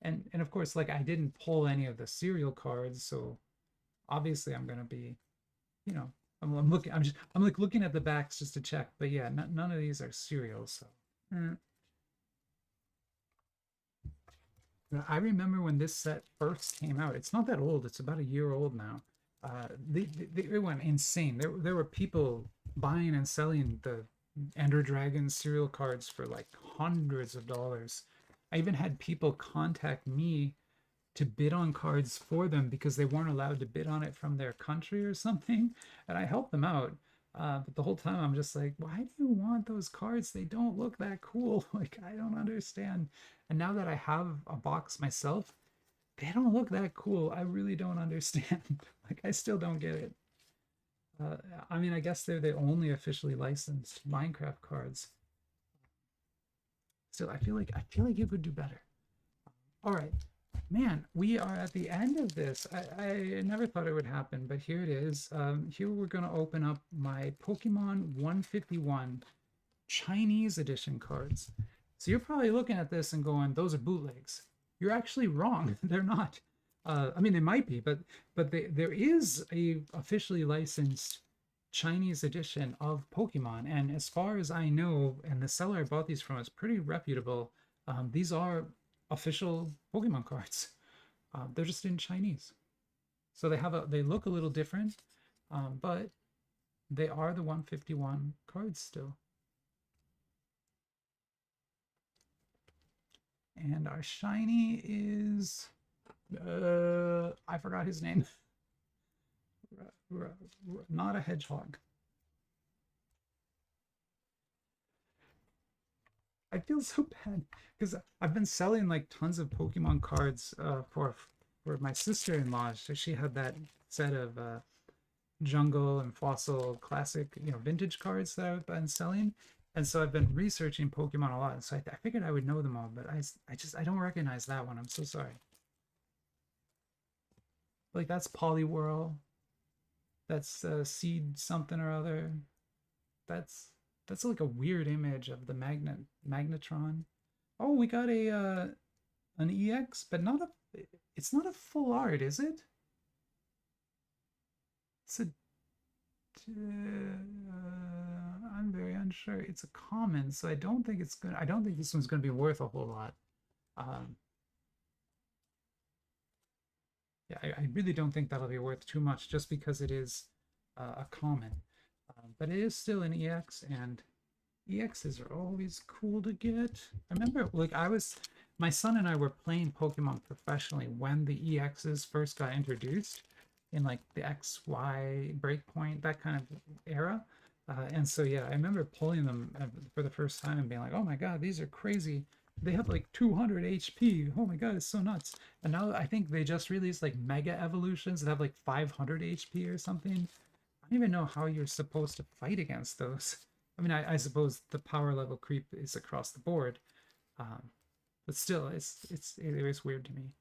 And of course, like I didn't pull any of the serial cards, so obviously I'm gonna be, you know, I'm looking. I'm like looking at the backs just to check. But yeah, none of these are serials. So. Mm. I remember when this set first came out. It's not that old. It's about a year old now. They went insane. There were people buying and selling the Ender Dragon serial cards for like hundreds of dollars. I even had people contact me to bid on cards for them because they weren't allowed to bid on it from their country or something, and I helped them out. But the whole time I'm just like, why do you want those cards? They don't look that cool. Like I don't understand. And now that I have a box myself, they don't look that cool. I really don't understand. Like I still don't get it. Uh, I mean, I guess they're the only officially licensed Minecraft cards. Still, I feel like you could do better. All right, man, we are at the end of this. I never thought it would happen, but here it is. Here we're gonna open up my Pokemon 151 Chinese edition cards. So you're probably looking at this and going, those are bootlegs. You're actually wrong. They're not. I mean, they might be, but there is a officially licensed Chinese edition of Pokemon, and as far as I know, and the seller I bought these from is pretty reputable. These are official Pokemon cards. They're just in Chinese, so they look a little different, but they are the 151 cards still. And our shiny is I forgot his name. Not a hedgehog. I feel so bad because I've been selling like tons of Pokemon cards for my sister-in-law. So she had that set of Jungle and Fossil classic, vintage cards that I've been selling. And so I've been researching Pokemon a lot. So I figured I would know them all, but I don't recognize that one. I'm so sorry. Like that's Poliwhirl. That's Seed something or other. That's that's like a weird image of the Magnetron. Oh, we got a an EX, but not a. It's not a full art, is it? It's a. I'm very unsure. It's a common, so I don't think it's gonna. I don't think this one's gonna be worth a whole lot. Um, yeah, I really don't think that'll be worth too much, just because it is a common. But it is still an EX, and EXs are always cool to get. I remember, like, my son and I were playing Pokemon professionally when the EXs first got introduced in like the XY Breakpoint, that kind of era. And so, yeah, I remember pulling them for the first time and being like, oh my God, these are crazy. They have like 200 HP. Oh my God, it's so nuts. And now I think they just released like Mega Evolutions that have like 500 HP or something. I don't even know how you're supposed to fight against those. I mean, I suppose the power level creep is across the board, um, but still, it is weird to me.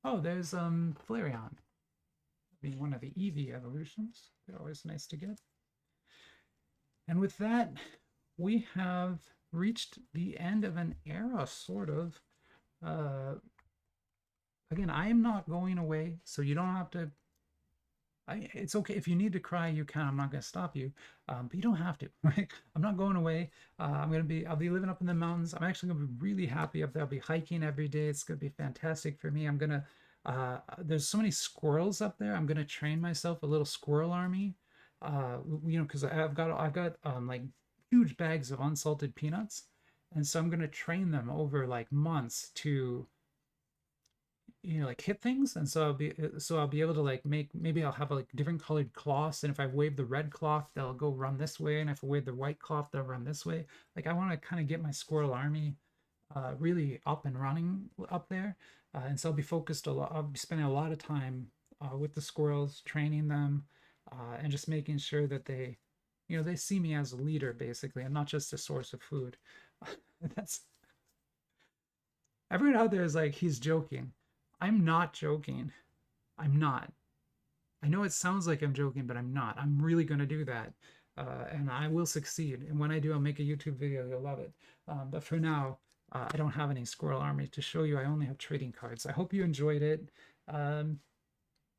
Oh, there's Flareon, being one of the Eevee evolutions. They're always nice to get. And with that, we have reached the end of an era, sort of. Uh, Again, I am not going away, so you don't have to. It's okay if you need to cry, you can. I'm not going to stop you, but you don't have to. Right? I'm not going away. I'll be living up in the mountains. I'm actually going to be really happy up there. I'll be hiking every day. It's going to be fantastic for me. There's so many squirrels up there. I'm going to train myself a little squirrel army. Because I've got like huge bags of unsalted peanuts, and so I'm going to train them over like months to like hit things. And so I'll be able to like maybe I'll have like different colored cloths, and if I wave the red cloth they'll go run this way, and if I wave the white cloth they'll run this way. Like I want to kind of get my squirrel army really up and running up there. And so I'll be focused a lot. I'll be spending a lot of time with the squirrels, training them, and just making sure that they see me as a leader basically, and not just a source of food. That's Everyone out there is like, he's joking. I'm not joking. I'm not. I know it sounds like I'm joking, but I'm not. I'm really going to do that. And I will succeed. And when I do, I'll make a YouTube video. You'll love it. But for now, I don't have any squirrel army to show you. I only have trading cards. I hope you enjoyed it. I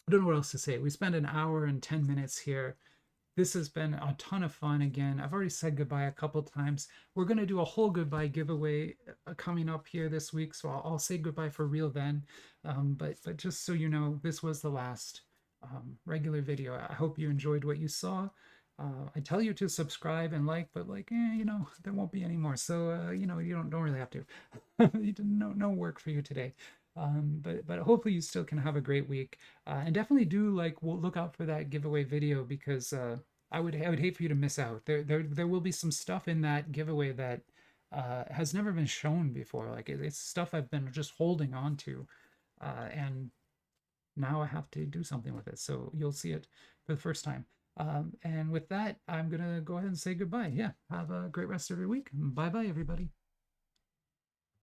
don't know what else to say. We spent an hour and 10 minutes here. This has been a ton of fun again. I've already said goodbye a couple times. We're going to do a whole goodbye giveaway coming up here this week, so I'll say goodbye for real then. But just so you know, this was the last regular video. I hope you enjoyed what you saw. I tell you to subscribe and like, but like, there won't be any more. So, you don't really have to. No work for you today. But hopefully you still can have a great week. And definitely do look out for that giveaway video, because I would hate for you to miss out. There will be some stuff in that giveaway that has never been shown before. Like it's stuff I've been just holding on to, and now I have to do something with it. So you'll see it for the first time. And with that, I'm gonna go ahead and say goodbye. Yeah, have a great rest of your week. Bye bye, everybody.